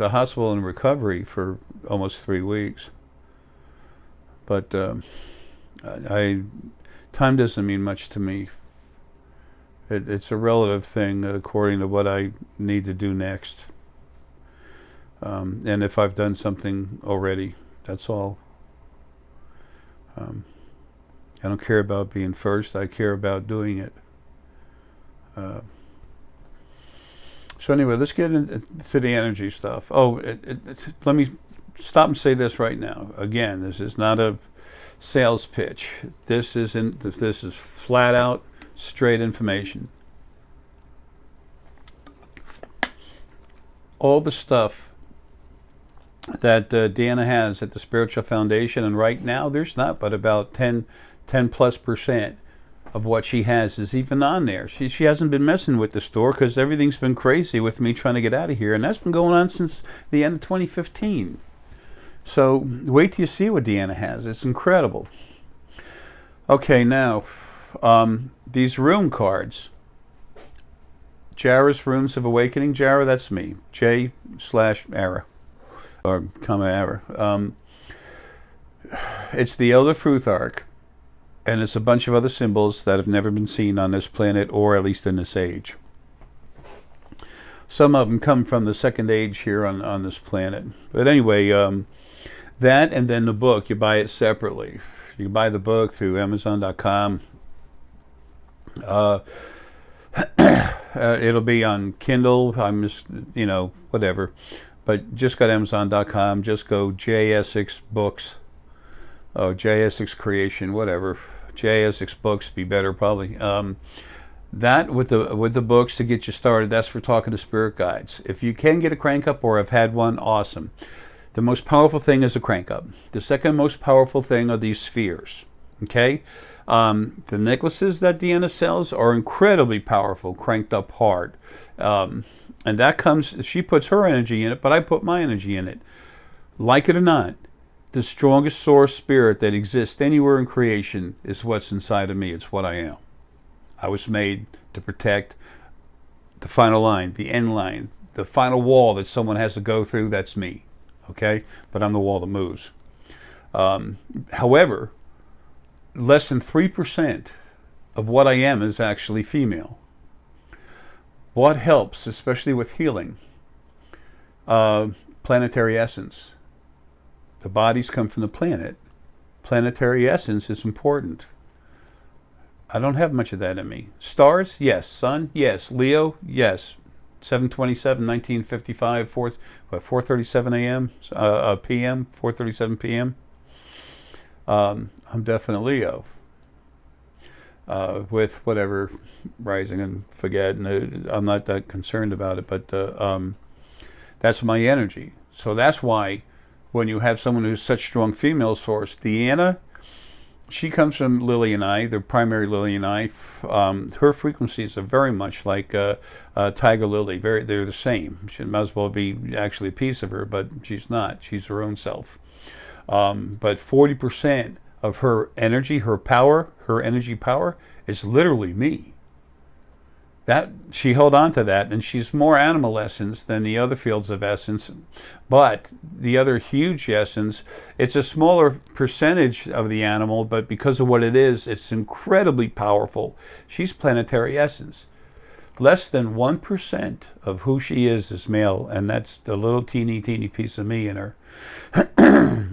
hospital in recovery for almost 3 weeks. But time doesn't mean much to me. It's a relative thing according to what I need to do next. And if I've done something already, that's all. I don't care about being first. I care about doing it. So anyway, let's get into the energy stuff. Let me stop and say this right now. Again, this is not a sales pitch. This is flat out, straight information. All the stuff that Deanna has at the Spiritual Foundation, and right now there's not but about 10+% of what she has is even on there. She hasn't been messing with the store because everything's been crazy with me trying to get out of here, and that's been going on since the end of 2015. So wait till you see what Deanna has. It's incredible. Okay, now these rune cards. Jara's Runes of Awakening. Jara, that's me. J/Arae. Or Arae. It's the Elder Fruit Arc, and it's a bunch of other symbols that have never been seen on this planet, or at least in this age. Some of them come from the second age here on this planet. But anyway, that and then the book, you buy it separately. You can buy the book through Amazon.com. It'll be on Kindle. I'm just, whatever. But just go to Amazon.com. Just go Essex Books. Oh, Essex Creation, whatever. Essex Books be better probably. That with the books to get you started, that's for talking to spirit guides. If you can get a crank up or have had one, awesome. The most powerful thing is a crank up. The second most powerful thing are these spheres. Okay, the necklaces that Deanna sells are incredibly powerful, cranked up hard, and that comes. She puts her energy in it, but I put my energy in it. Like it or not, the strongest source spirit that exists anywhere in creation is what's inside of me. It's what I am. I was made to protect the final line, the end line, the final wall that someone has to go through. That's me. Okay? But I'm the wall that moves. However, less than 3% of what I am is actually female. What helps, especially with healing? Planetary essence. The bodies come from the planet. Planetary essence is important. I don't have much of that in me. Stars, yes. Sun, yes. Leo, yes. 7/27/1955, 4:37 a.m. p.m. 4:37 p.m. I'm definitely Leo. With whatever rising and forget, and I'm not that concerned about it. But that's my energy. So that's why when you have someone who's such strong female source, Deanna. She comes from Lily and I, the primary Lily and I. Her frequencies are very much like Tiger Lily. They're the same. She might as well be actually a piece of her, but she's not. She's her own self. But 40% of her energy, her power, her energy power, is literally me. That she held on to that, and she's more animal essence than the other fields of essence. But the other huge essence, it's a smaller percentage of the animal, but because of what it is, it's incredibly powerful. She's planetary essence. Less than 1% of who she is male, and that's a little teeny piece of me in her.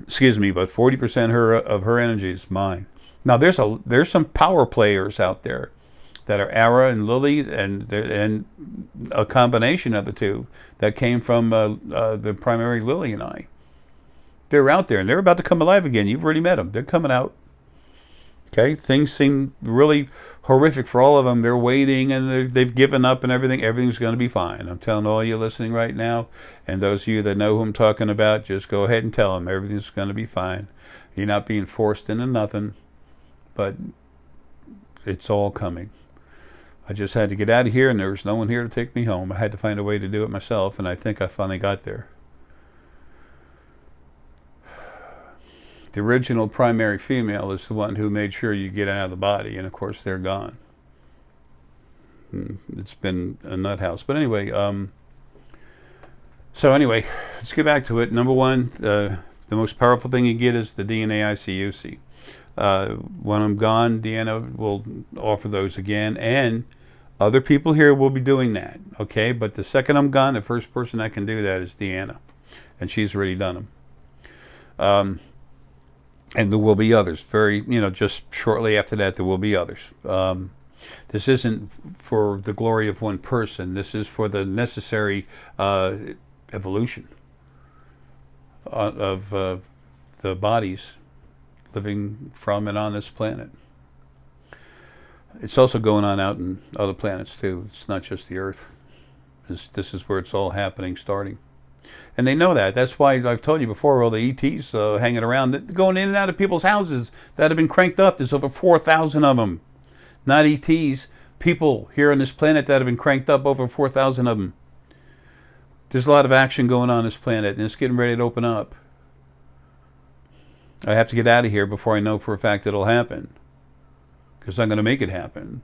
Excuse me, but 40% of her energy is mine. Now there's some power players out there that are Arae and Lily, and a combination of the two that came from the primary Lily and I. They're out there, and they're about to come alive again. You've already met them. They're coming out. Okay, things seem really horrific for all of them. They're waiting, and they've given up and everything. Everything's going to be fine. I'm telling all you listening right now, and those of you that know who I'm talking about, just go ahead and tell them everything's going to be fine. You're not being forced into nothing, but it's all coming. I just had to get out of here, and there was no one here to take me home. I had to find a way to do it myself, and I think I finally got there. The original primary female is the one who made sure you get out of the body, and of course they're gone. It's been a nut house. But anyway, so anyway, let's get back to it. Number one, the most powerful thing you get is the DNA ICUC. When I'm gone, Deanna will offer those again, and other people here will be doing that. Okay, but the second I'm gone, the first person that can do that is Deanna, and she's already done them. And there will be others. Just shortly after that, there will be others. This isn't for the glory of one person. This is for the necessary evolution of the bodies living from and on this planet. It's also going on out in other planets too. It's not just the Earth. This is where it's all happening, starting. And they know that. That's why I've told you before, all the ETs hanging around, going in and out of people's houses that have been cranked up. There's over 4,000 of them. Not ETs, people here on this planet that have been cranked up, over 4,000 of them. There's a lot of action going on this planet, and it's getting ready to open up. I have to get out of here before I know for a fact it'll happen, because I'm going to make it happen.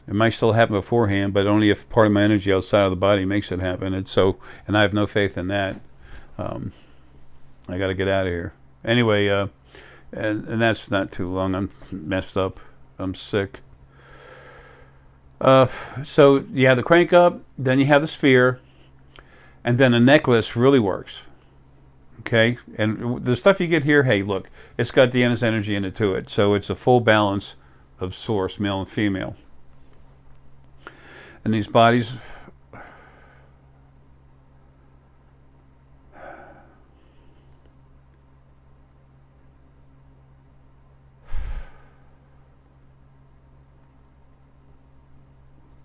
It might still happen beforehand, but only if part of my energy outside of the body makes it happen. And I have no faith in that. I got to get out of here. Anyway, and that's not too long. I'm messed up. I'm sick. So you have the crank up, then you have the sphere, and then a necklace really works. Okay, and the stuff you get here, hey, look, it's got Deanna's energy in it to it, so it's a full balance of source, male and female. And these bodies,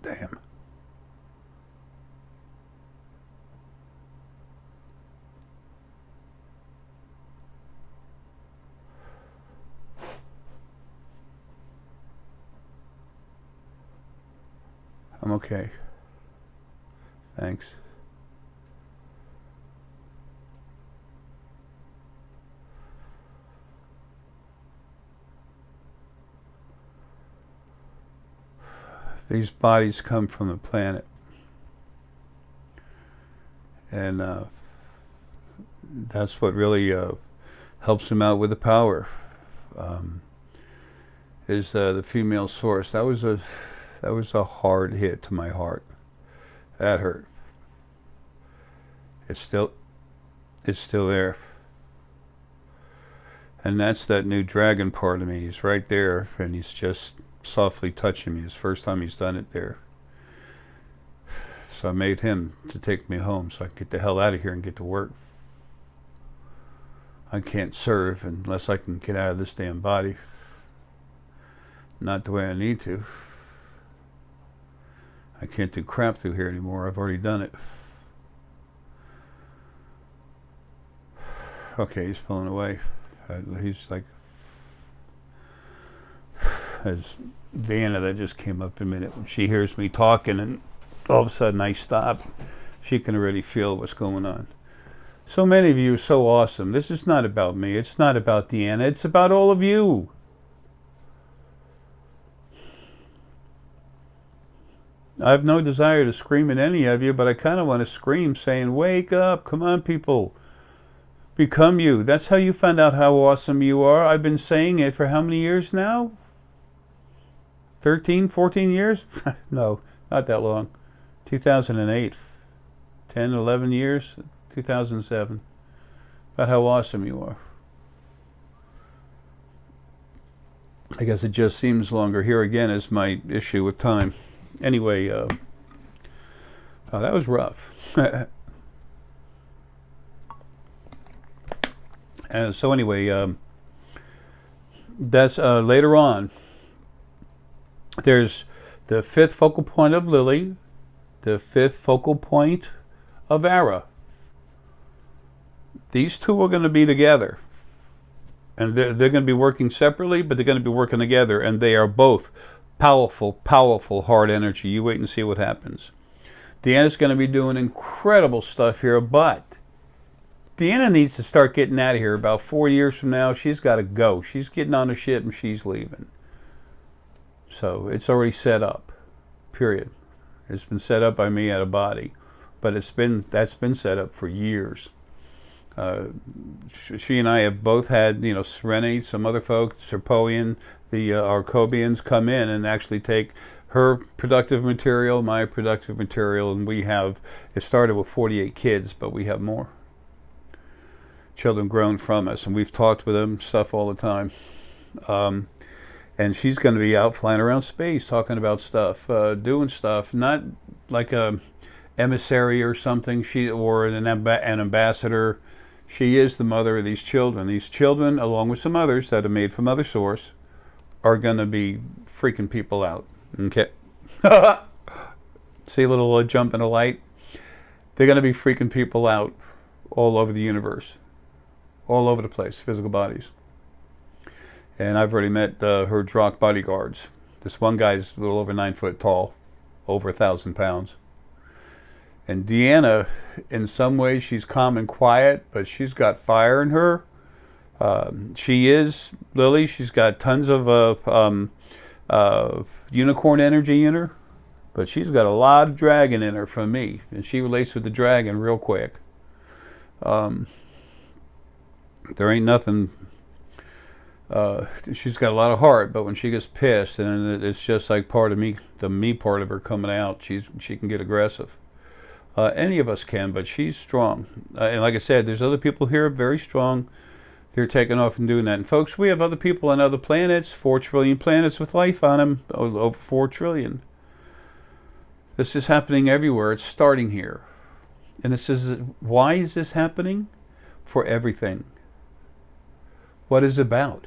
Damn. I'm okay. Thanks. These bodies come from the planet. And that's what really helps them out with the power. Is the female source. That was a hard hit to my heart. That hurt. It's still there. And that's that new dragon part of me. He's right there, and he's just softly touching me. It's the first time he's done it there. So I made him to take me home so I can get the hell out of here and get to work. I can't serve unless I can get out of this damn body. Not the way I need to. I can't do crap through here anymore. I've already done it. Okay, he's pulling away. He's like... As Vanna that just came up a minute, when she hears me talking and all of a sudden I stop, she can already feel what's going on. So many of you are so awesome. This is not about me. It's not about Deanna. It's about all of you. I have no desire to scream at any of you, but I kind of want to scream saying, wake up, come on people. Become you. That's how you find out how awesome you are. I've been saying it for how many years now? 13, 14 years? No, not that long. 2008. 10, 11 years? 2007. About how awesome you are. I guess it just seems longer. Here again is my issue with time. Anyway, oh, that was rough. So anyway, that's later on. There's the fifth focal point of Lily, the fifth focal point of Arae. These two are going to be together. And they're going to be working separately, but they're going to be working together. And they are both powerful, powerful hard energy. You wait and see what happens. Deanna's going to be doing incredible stuff here, but Deanna needs to start getting out of here. About 4 years from now, she's got to go. She's getting on her ship and she's leaving. So it's already set up, period. It's been set up by me out of body, but that's been set up for years. She and I have both had, Serenity, some other folks, Serpoian, the Arcobians come in and actually take her productive material, my productive material, and it started with 48 kids, but we have more. Children grown from us, and we've talked with them, stuff all the time. And she's going to be out flying around space, talking about stuff, doing stuff, not like a emissary or something, or an ambassador. She is the mother of these children. These children, along with some others that are made from Mother Source, are going to be freaking people out. Okay. See a little jump in the light? They're going to be freaking people out all over the universe. All over the place, physical bodies. And I've already met her Drock bodyguards. This one guy's a little over 9 foot tall, over 1,000 pounds. And Deanna, in some ways, she's calm and quiet, but she's got fire in her. She is Lily. She's got tons of unicorn energy in her, but she's got a lot of dragon in her from me, and she relates with the dragon real quick. There ain't nothing. She's got a lot of heart, but when she gets pissed, and it's just like part of me, the me part of her coming out, she can get aggressive. Any of us can, but she's strong. And like I said, there's other people here very strong. They're taking off and doing that. And folks, we have other people on other planets, 4 trillion planets with life on them, over 4 trillion. This is happening everywhere. It's starting here. And this is, why is this happening? For everything. What is it about?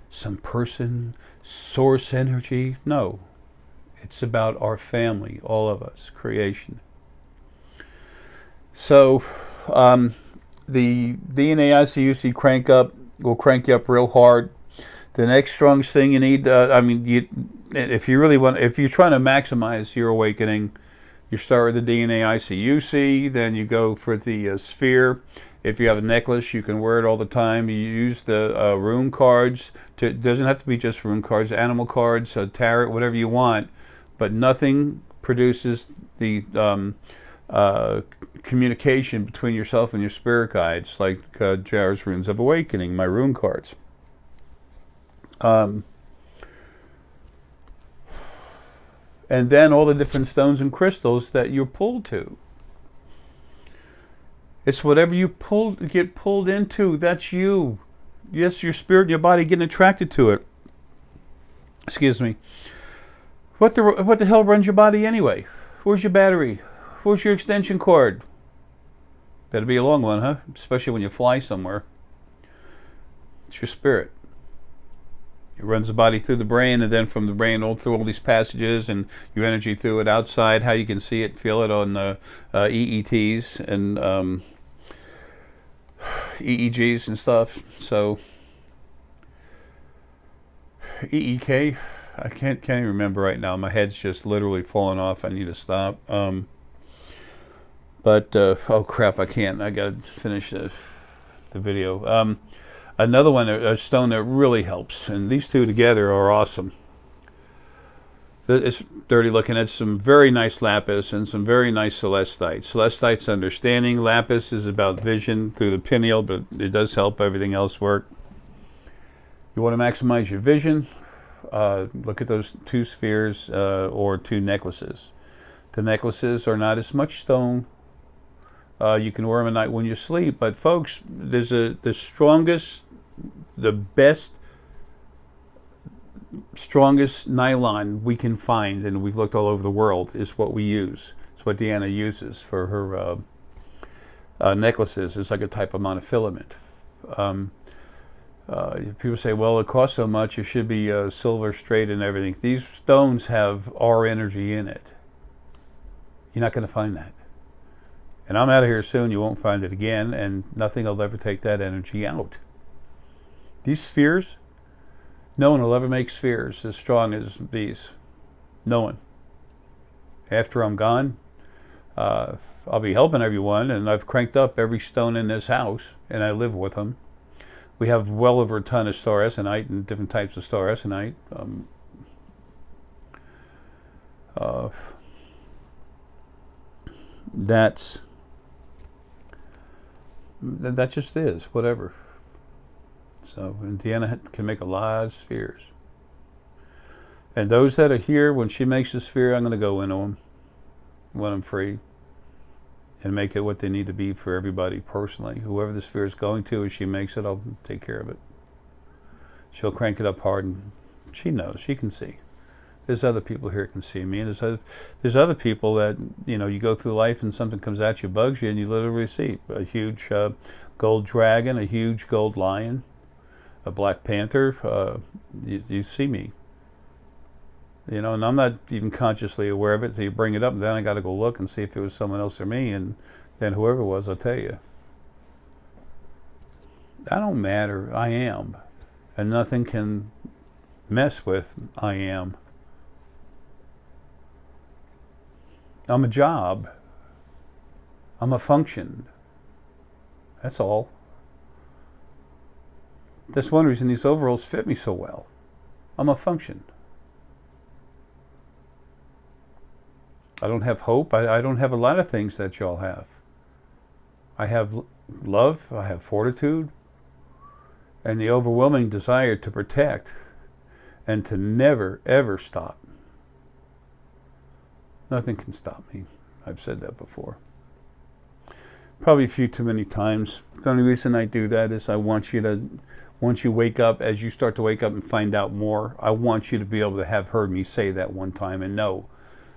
Some person, source energy? No. It's about our family, all of us, creation. So the DNA ICUC crank up will crank you up real hard. The next strongest thing you need, if you really want, if you're trying to maximize your awakening, you start with the DNA ICUC, then you go for the sphere. If you have a necklace, you can wear it all the time. You use the rune cards. It doesn't have to be just rune cards, animal cards, tarot, whatever you want. But nothing produces the communication between yourself and your spirit guides like Jar's Runes of Awakening, my rune cards. And then all the different stones and crystals that you're pulled to. It's whatever you get pulled into. That's you. Yes, your spirit and your body getting attracted to it. Excuse me. What the hell runs your body anyway? Where's your battery? Where's your extension cord? Better be a long one, huh? Especially when you fly somewhere. It's your spirit. It runs the body through the brain, and then from the brain all through all these passages, and your energy through it outside. How you can see it, feel it on the EETs and EEGs and stuff. So EEK, I can't even remember right now. My head's just literally falling off. I need to stop. Oh crap! I can't. I gotta finish the video. Another one, a stone that really helps, and these two together are awesome. It's dirty looking. It's some very nice lapis and some very nice celestite. Celestite's understanding. Lapis is about vision through the pineal, but it does help everything else work. You want to maximize your vision? Look at those two spheres or two necklaces. The necklaces are not as much stone. You can wear them at night when you sleep, but folks, there's the strongest, the best, strongest nylon we can find, and we've looked all over the world, is what we use. It's what Deanna uses for her necklaces. It's like a type of monofilament. People say, well, it costs so much, it should be silver straight and everything. These stones have our energy in it. You're not going to find that. And I'm out of here soon. You won't find it again, and nothing will ever take that energy out. These spheres, no one will ever make spheres as strong as these. No one. After I'm gone, I'll be helping everyone, and I've cranked up every stone in this house, and I live with them. We have well over a ton of star essonite and different types of star essonite. That just is, whatever. So, and Deanna can make a lot of spheres. And those that are here, when she makes a sphere, I'm going to go into them when I'm free and make it what they need to be for everybody personally. Whoever the sphere is going to, as she makes it, I'll take care of it. She'll crank it up hard, and she knows, she can see. There's other people here can see me, and there's other people that, you know, you go through life and something comes at you, bugs you, and you literally see a huge gold dragon, a huge gold lion, a black panther. You see me, you know, and I'm not even consciously aware of it until you bring it up, and then I got to go look and see if it was someone else or me, and then whoever it was, I'll tell you. I don't matter. I am, and nothing can mess with I am. I'm a job. I'm a function. That's all. That's one reason these overalls fit me so well. I'm a function. I don't have hope. I don't have a lot of things that y'all have. I have love. I have fortitude. And the overwhelming desire to protect and to never, ever stop. Nothing can stop me. I've said that before. Probably a few too many times. The only reason I do that is I want you to, once you wake up, as you start to wake up and find out more, I want you to be able to have heard me say that one time and know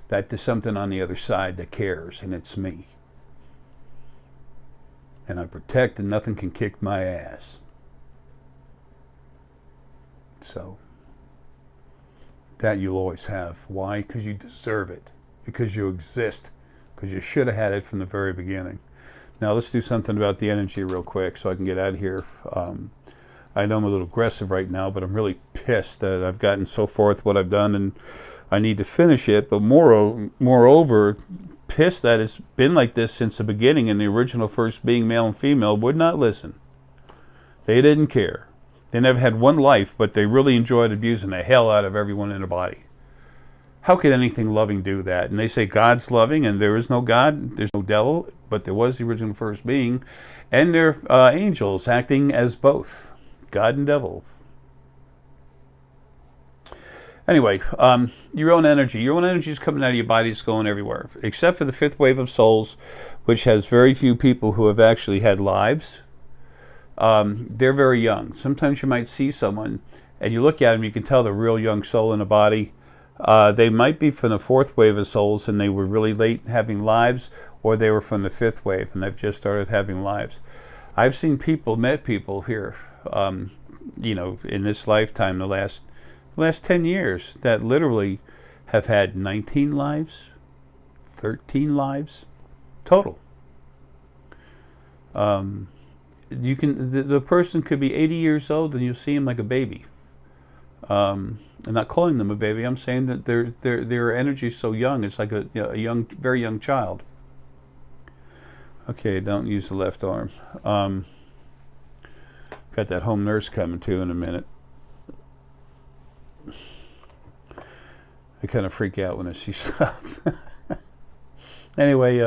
that there's something on the other side that cares, and it's me. And I protect, and nothing can kick my ass. So, that you'll always have. Why? Because you deserve it. Because you exist. Because you should have had it from the very beginning. Now let's do something about the energy real quick so I can get out of here. I know I'm a little aggressive right now, but I'm really pissed that I've gotten so far with what I've done, and I need to finish it. But moreover, pissed that it's been like this since the beginning, and the original first being, male and female, would not listen. They didn't care. They never had one life, but they really enjoyed abusing the hell out of everyone in their body. How could anything loving do that? And they say God's loving, and there is no God, there's no devil, but there was the original first being, and they're angels acting as both, God and devil. Anyway, your own energy. Your own energy is coming out of your body. It's going everywhere, except for the fifth wave of souls, which has very few people who have actually had lives. They're very young. Sometimes you might see someone, and you look at them, you can tell they're a real young soul in a body. They might be from the fourth wave of souls, and they were really late having lives, or they were from the fifth wave, and they've just started having lives. I've seen people, met people here, in this lifetime, the last 10 years, that literally have had 19 lives, 13 lives, total. The person could be 80 years old, and you'll see him like a baby. I'm not calling them a baby. I'm saying that their energy is so young. It's like a young, very young child. Okay, don't use the left arm. Got that home nurse coming too in a minute. I kind of freak out when I see stuff. Anyway,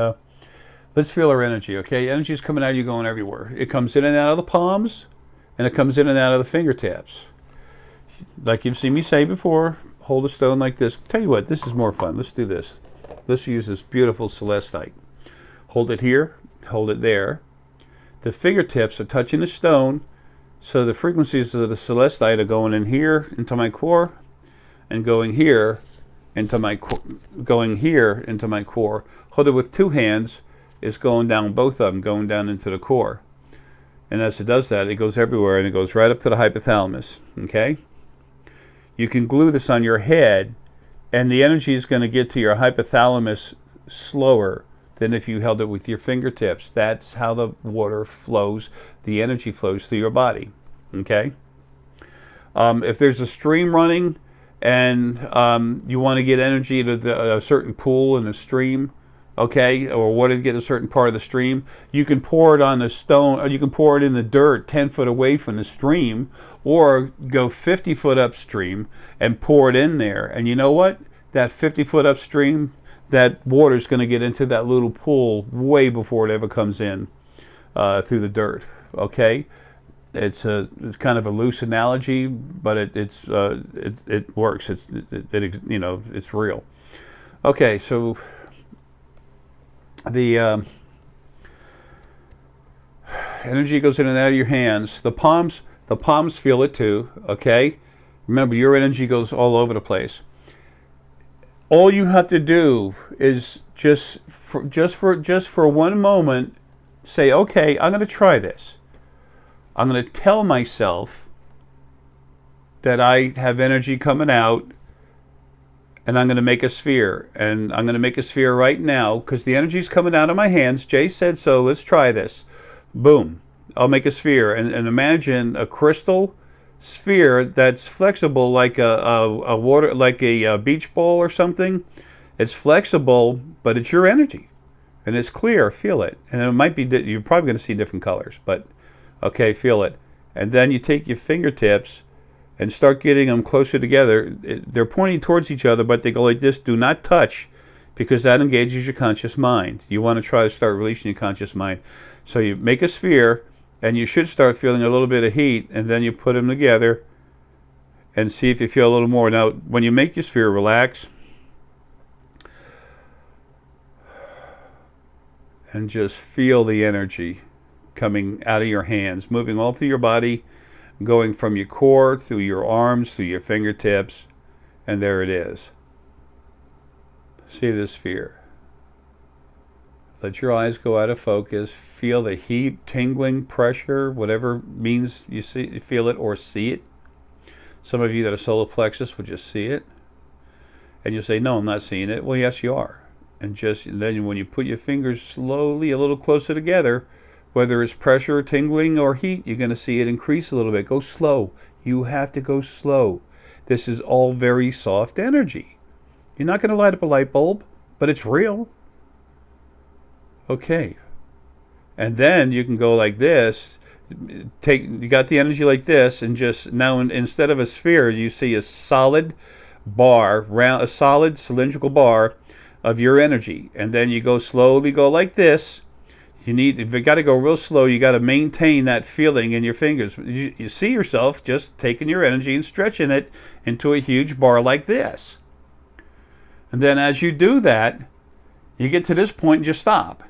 let's feel our energy, okay? Energy is coming out of you, going everywhere. It comes in and out of the palms, and it comes in and out of the fingertips. Like you've seen me say before, hold a stone like this. Tell you what, this is more fun. Let's do this. Let's use this beautiful celestite. Hold it here, hold it there. The fingertips are touching the stone, so the frequencies of the celestite are going in here into my core, and going here into my core. Hold it with two hands. It's going down, both of them going down into the core. And as it does that, it goes everywhere, and it goes right up to the hypothalamus. Okay? You can glue this on your head, and the energy is going to get to your hypothalamus slower than if you held it with your fingertips. That's how the water flows, the energy flows through your body. Okay? If there's a stream running, and you want to get energy to a certain pool in the stream, okay, or want to get a certain part of the stream, you can pour it on the stone, or you can pour it in the dirt 10 foot away from the stream, or go 50 foot upstream and pour it in there. And you know what? That 50 foot upstream, that water is going to get into that little pool way before it ever comes in through the dirt, okay? It's kind of a loose analogy, but it works. It's real. Okay, so the energy goes in and out of your hands. The palms feel it too. Okay, remember, your energy goes all over the place. All you have to do is just for one moment say, okay, I'm going to try this. I'm going to tell myself that I have energy coming out, and I'm going to make a sphere. And I'm going to make a sphere right now because the energy is coming out of my hands. Jay said so. Let's try this. Boom. I'll make a sphere. And imagine a crystal sphere that's flexible like a water, like a beach ball or something. It's flexible, but it's your energy. And it's clear. Feel it. And it might be, you're probably going to see different colors, but okay, feel it. And then you take your fingertips and start getting them closer together. They're pointing towards each other, but they go like this. Do not touch, because that engages your conscious mind. You want to try to start releasing your conscious mind. So you make a sphere, and you should start feeling a little bit of heat, and then you put them together and see if you feel a little more. Now, when you make your sphere, relax. And just feel the energy coming out of your hands, moving all through your body, going from your core, through your arms, through your fingertips, and there it is. See the sphere. Let your eyes go out of focus. Feel the heat, tingling, pressure, whatever means you feel it or see it. Some of you that are solar plexus will just see it. And you'll say, no, I'm not seeing it. Well, yes, you are. And then when you put your fingers slowly a little closer together, whether it's pressure, tingling, or heat, you're going to see it increase a little bit. Go slow. You have to go slow. This is all very soft energy. You're not going to light up a light bulb, but it's real. Okay. And then you can go like this. You got the energy like this, and just now instead of a sphere, you see a solid bar, a solid cylindrical bar of your energy. And then you slowly go like this. If you got to go real slow, you got to maintain that feeling in your fingers. You see yourself just taking your energy and stretching it into a huge bar like this. And then as you do that, you get to this point and just stop.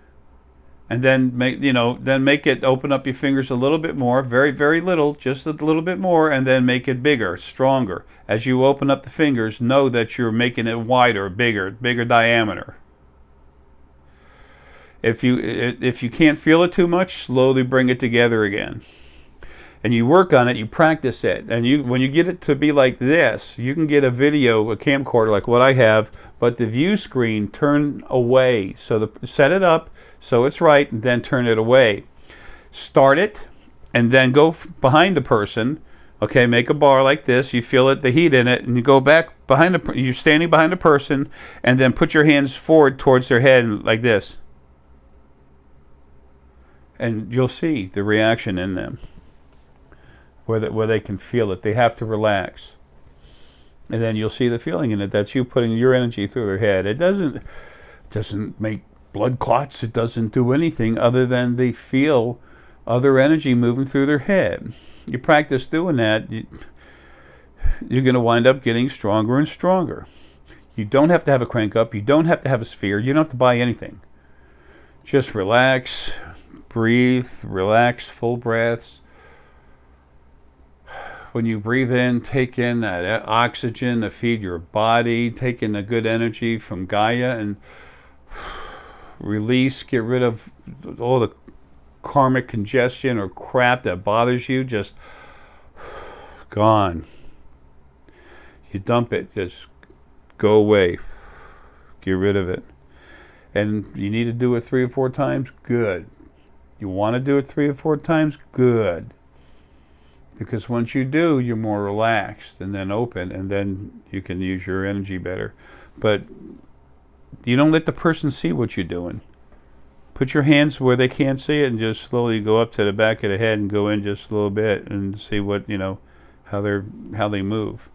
And then make it, open up your fingers a little bit more, very, very little, just a little bit more, and then make it bigger, stronger. As you open up the fingers, know that you're making it wider, bigger diameter. If you can't feel it too much, slowly bring it together again. And you work on it, you practice it. And when you get it to be like this, you can get a camcorder like what I have, but the view screen turn away. So set it up so it's right, and then turn it away. Start it, and then go behind the person. Okay, make a bar like this. You feel it, the heat in it, and you go back behind you're standing behind the person, and then put your hands forward towards their head like this. And you'll see the reaction in them, where they can feel it. They have to relax. And then you'll see the feeling in it. That's you putting your energy through their head. It doesn't make blood clots. It doesn't do anything other than they feel other energy moving through their head. You practice doing that, you're going to wind up getting stronger and stronger. You don't have to have a crank up. You don't have to have a sphere. You don't have to buy anything. Just relax. Breathe, relax, full breaths. When you breathe in, take in that oxygen to feed your body, take in the good energy from Gaia, and release, get rid of all the karmic congestion or crap that bothers you, just gone. You dump it, just go away, get rid of it. And you need to do it 3 or 4 times, good. You want to do it 3 or 4 times? Good. Because once you do, you're more relaxed and then open, and then you can use your energy better. But you don't let the person see what you're doing. Put your hands where they can't see it, and just slowly go up to the back of the head and go in just a little bit and see what, how they move.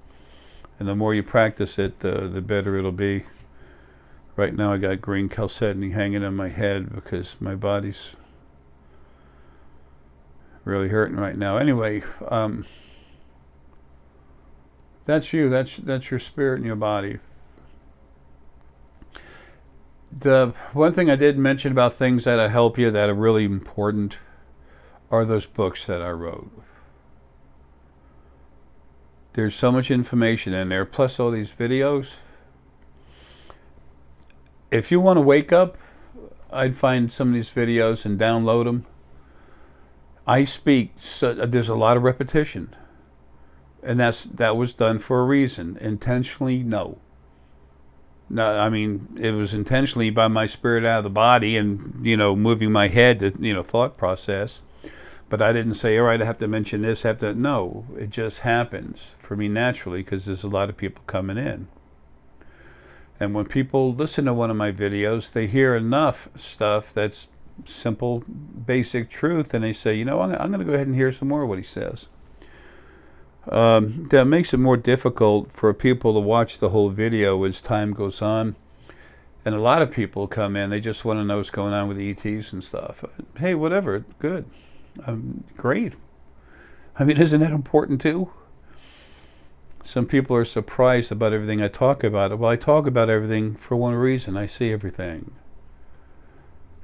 And the more you practice it, the better it'll be. Right now I got green chalcedony hanging on my head because my body's really hurting right now. Anyway, that's you. That's your spirit in your body. The one thing I did mention about things that'll help you, that are really important, are those books that I wrote. There's so much information in there, plus all these videos. If you want to wake up, I'd find some of these videos and download them. I speak, so there's a lot of repetition, and that was done for a reason. Intentionally, no. No, I mean, it was intentionally by my spirit out of the body and, moving my head to, thought process. But I didn't say, all right, I have to mention this, no, it just happens for me naturally because there's a lot of people coming in. And when people listen to one of my videos, they hear enough stuff that's simple, basic truth, and they say, I'm going to go ahead and hear some more of what he says. That makes it more difficult for people to watch the whole video as time goes on. And a lot of people come in, they just want to know what's going on with the ETs and stuff. Hey, whatever, good. Great. I mean, isn't that important too? Some people are surprised about everything I talk about. Well, I talk about everything for one reason. I see everything.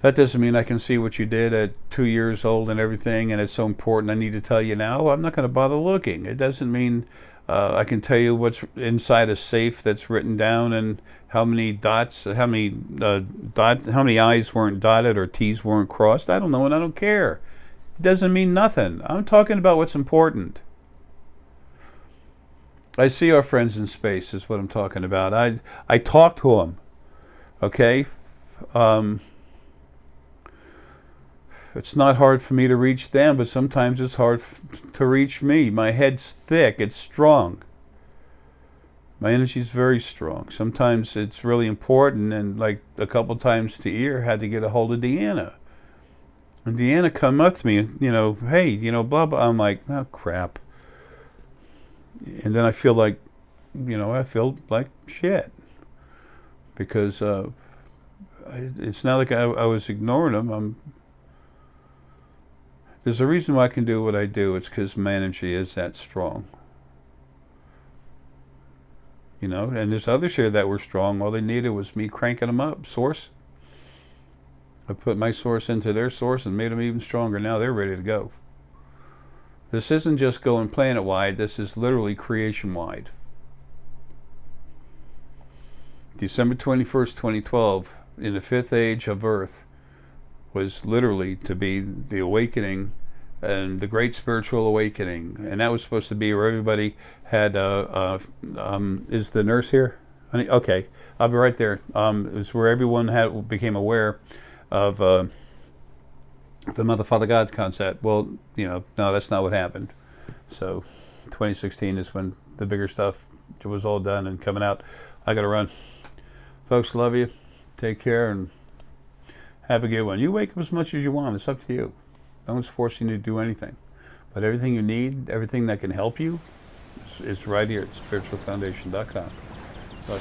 That doesn't mean I can see what you did at 2 years old and everything, and it's so important I need to tell you now. I'm not going to bother looking. It doesn't mean I can tell you what's inside a safe that's written down and how many dots, how many I's weren't dotted or T's weren't crossed. I don't know, and I don't care. It doesn't mean nothing. I'm talking about what's important. I see our friends in space is what I'm talking about. I talk to them, okay? It's not hard for me to reach them, but sometimes it's hard to reach me. My head's thick, it's strong. My energy's very strong. Sometimes it's really important, and like a couple times to year, had to get a hold of Deanna. And Deanna come up to me, hey, blah, blah. I'm like, oh, crap. And then I feel like, shit. Because it's not like I was ignoring them. There's a reason why I can do what I do. It's because my energy is that strong. And there's others here that were strong. All they needed was me cranking them up. Source. I put my source into their source and made them even stronger. Now they're ready to go. This isn't just going planet-wide. This is literally creation-wide. December 21st, 2012, in the fifth age of Earth, was literally to be the awakening and the great spiritual awakening. And that was supposed to be where everybody had, is the nurse here? Honey? Okay, I'll be right there. It was where everyone became aware of the Mother, Father, God concept. Well, no, that's not what happened. So 2016 is when the bigger stuff was all done and coming out. I got to run. Folks, love you. Take care and have a good one. You wake up as much as you want. It's up to you. No one's forcing you to do anything. But everything you need, everything that can help you, is right here at spiritualfoundation.com. Bye.